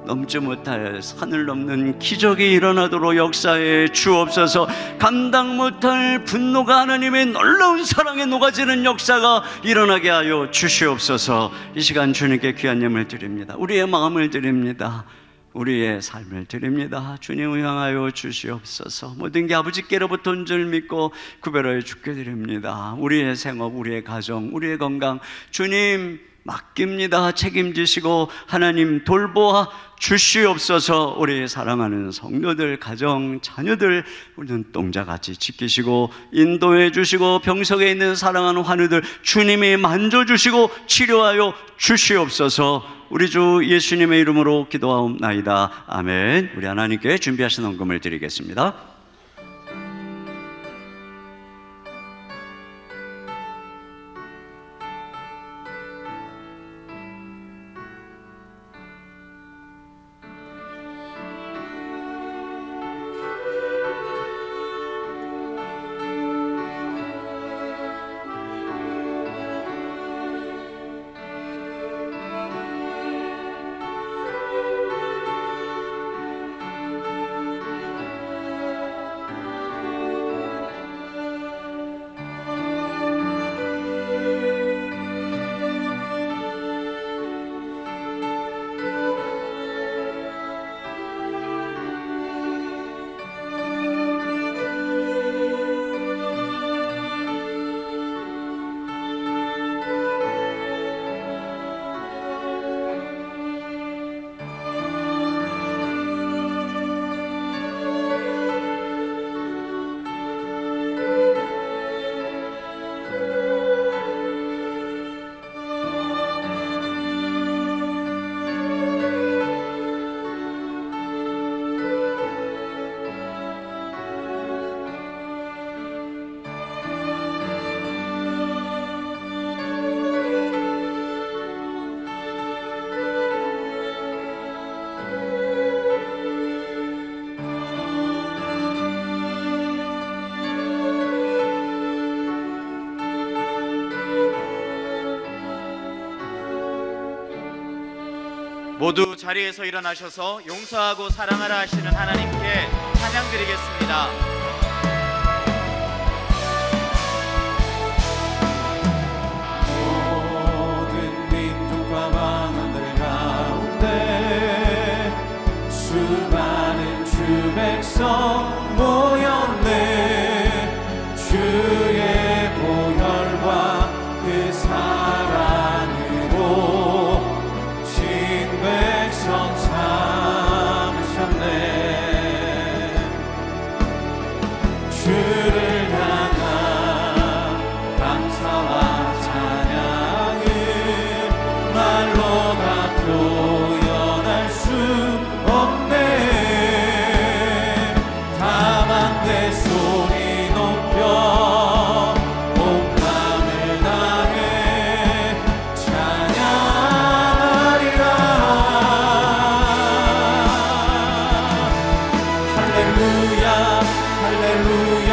넘지 못할 산을 넘는 기적이 일어나도록 역사해 주옵소서. 감당 못할 분노가 하나님의 놀라운 사랑에 녹아지는 역사가 일어나게 하여 주시옵소서. 이 시간 주님께 귀한 예물 드립니다. 우리의 마음을 드립니다. 우리의 삶을 드립니다. 주님을 향하여 주시옵소서. 모든 게 아버지께로부터 온 줄 믿고 구별하여 주께 드립니다. 우리의 생업, 우리의 가정, 우리의 건강 주님 맡깁니다. 책임지시고 하나님 돌보아 주시옵소서. 우리 사랑하는 성도들, 가정, 자녀들 눈동자같이 지키시고 인도해 주시고 병석에 있는 사랑하는 환우들 주님이 만져주시고 치료하여 주시옵소서. 우리 주 예수님의 이름으로 기도하옵나이다. 아멘. 우리 하나님께 준비하신 헌금을 드리겠습니다. 모두 자리에서 일어나셔서 용서하고 사랑하라 하시는 하나님께 찬양 드리겠습니다. 모든 민족과 방언들 가운데 수많은 주 백성 모였네. 주의 보혈과 그 사랑으로 진 백성 삼으셨네. 주를 향한 감사와 찬양은 말로 다 표현할 수 없네. 다만 내 소리 높여 온 마음을 다해 찬양하리라. 할렐루야 할렐루야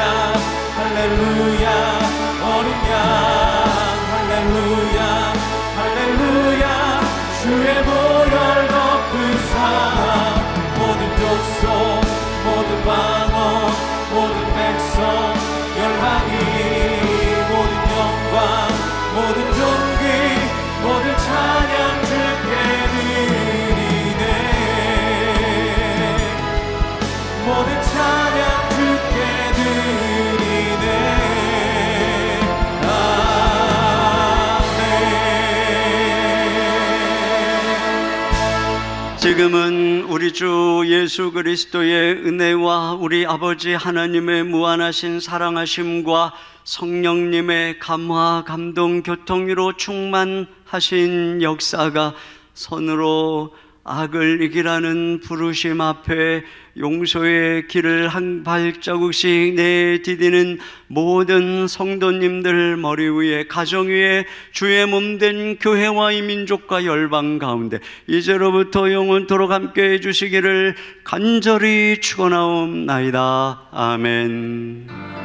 할렐루야 어린 양 할렐루야 할렐루야 주의 보혈 덮은 사랑 모든 족속 모든 방언 모든 백성 열방이 모든 영광 모든 존귀 모든 찬양 주께 드리네. 모든 찬양 주께 드리네. 아멘. 지금은 우리 주 예수 그리스도의 은혜와 우리 아버지 하나님의 무한하신 사랑하심과 성령님의 감화 감동 교통으로 충만하신 역사가 선으로 악을 이기라는 부르심 앞에 용서의 길을 한 발자국씩 내디디는 모든 성도님들 머리 위에 가정 위에 주의 몸된 교회와 이 민족과 열방 가운데 이제로부터 영원토록 함께해 주시기를 간절히 축원하옵나이다. 아멘.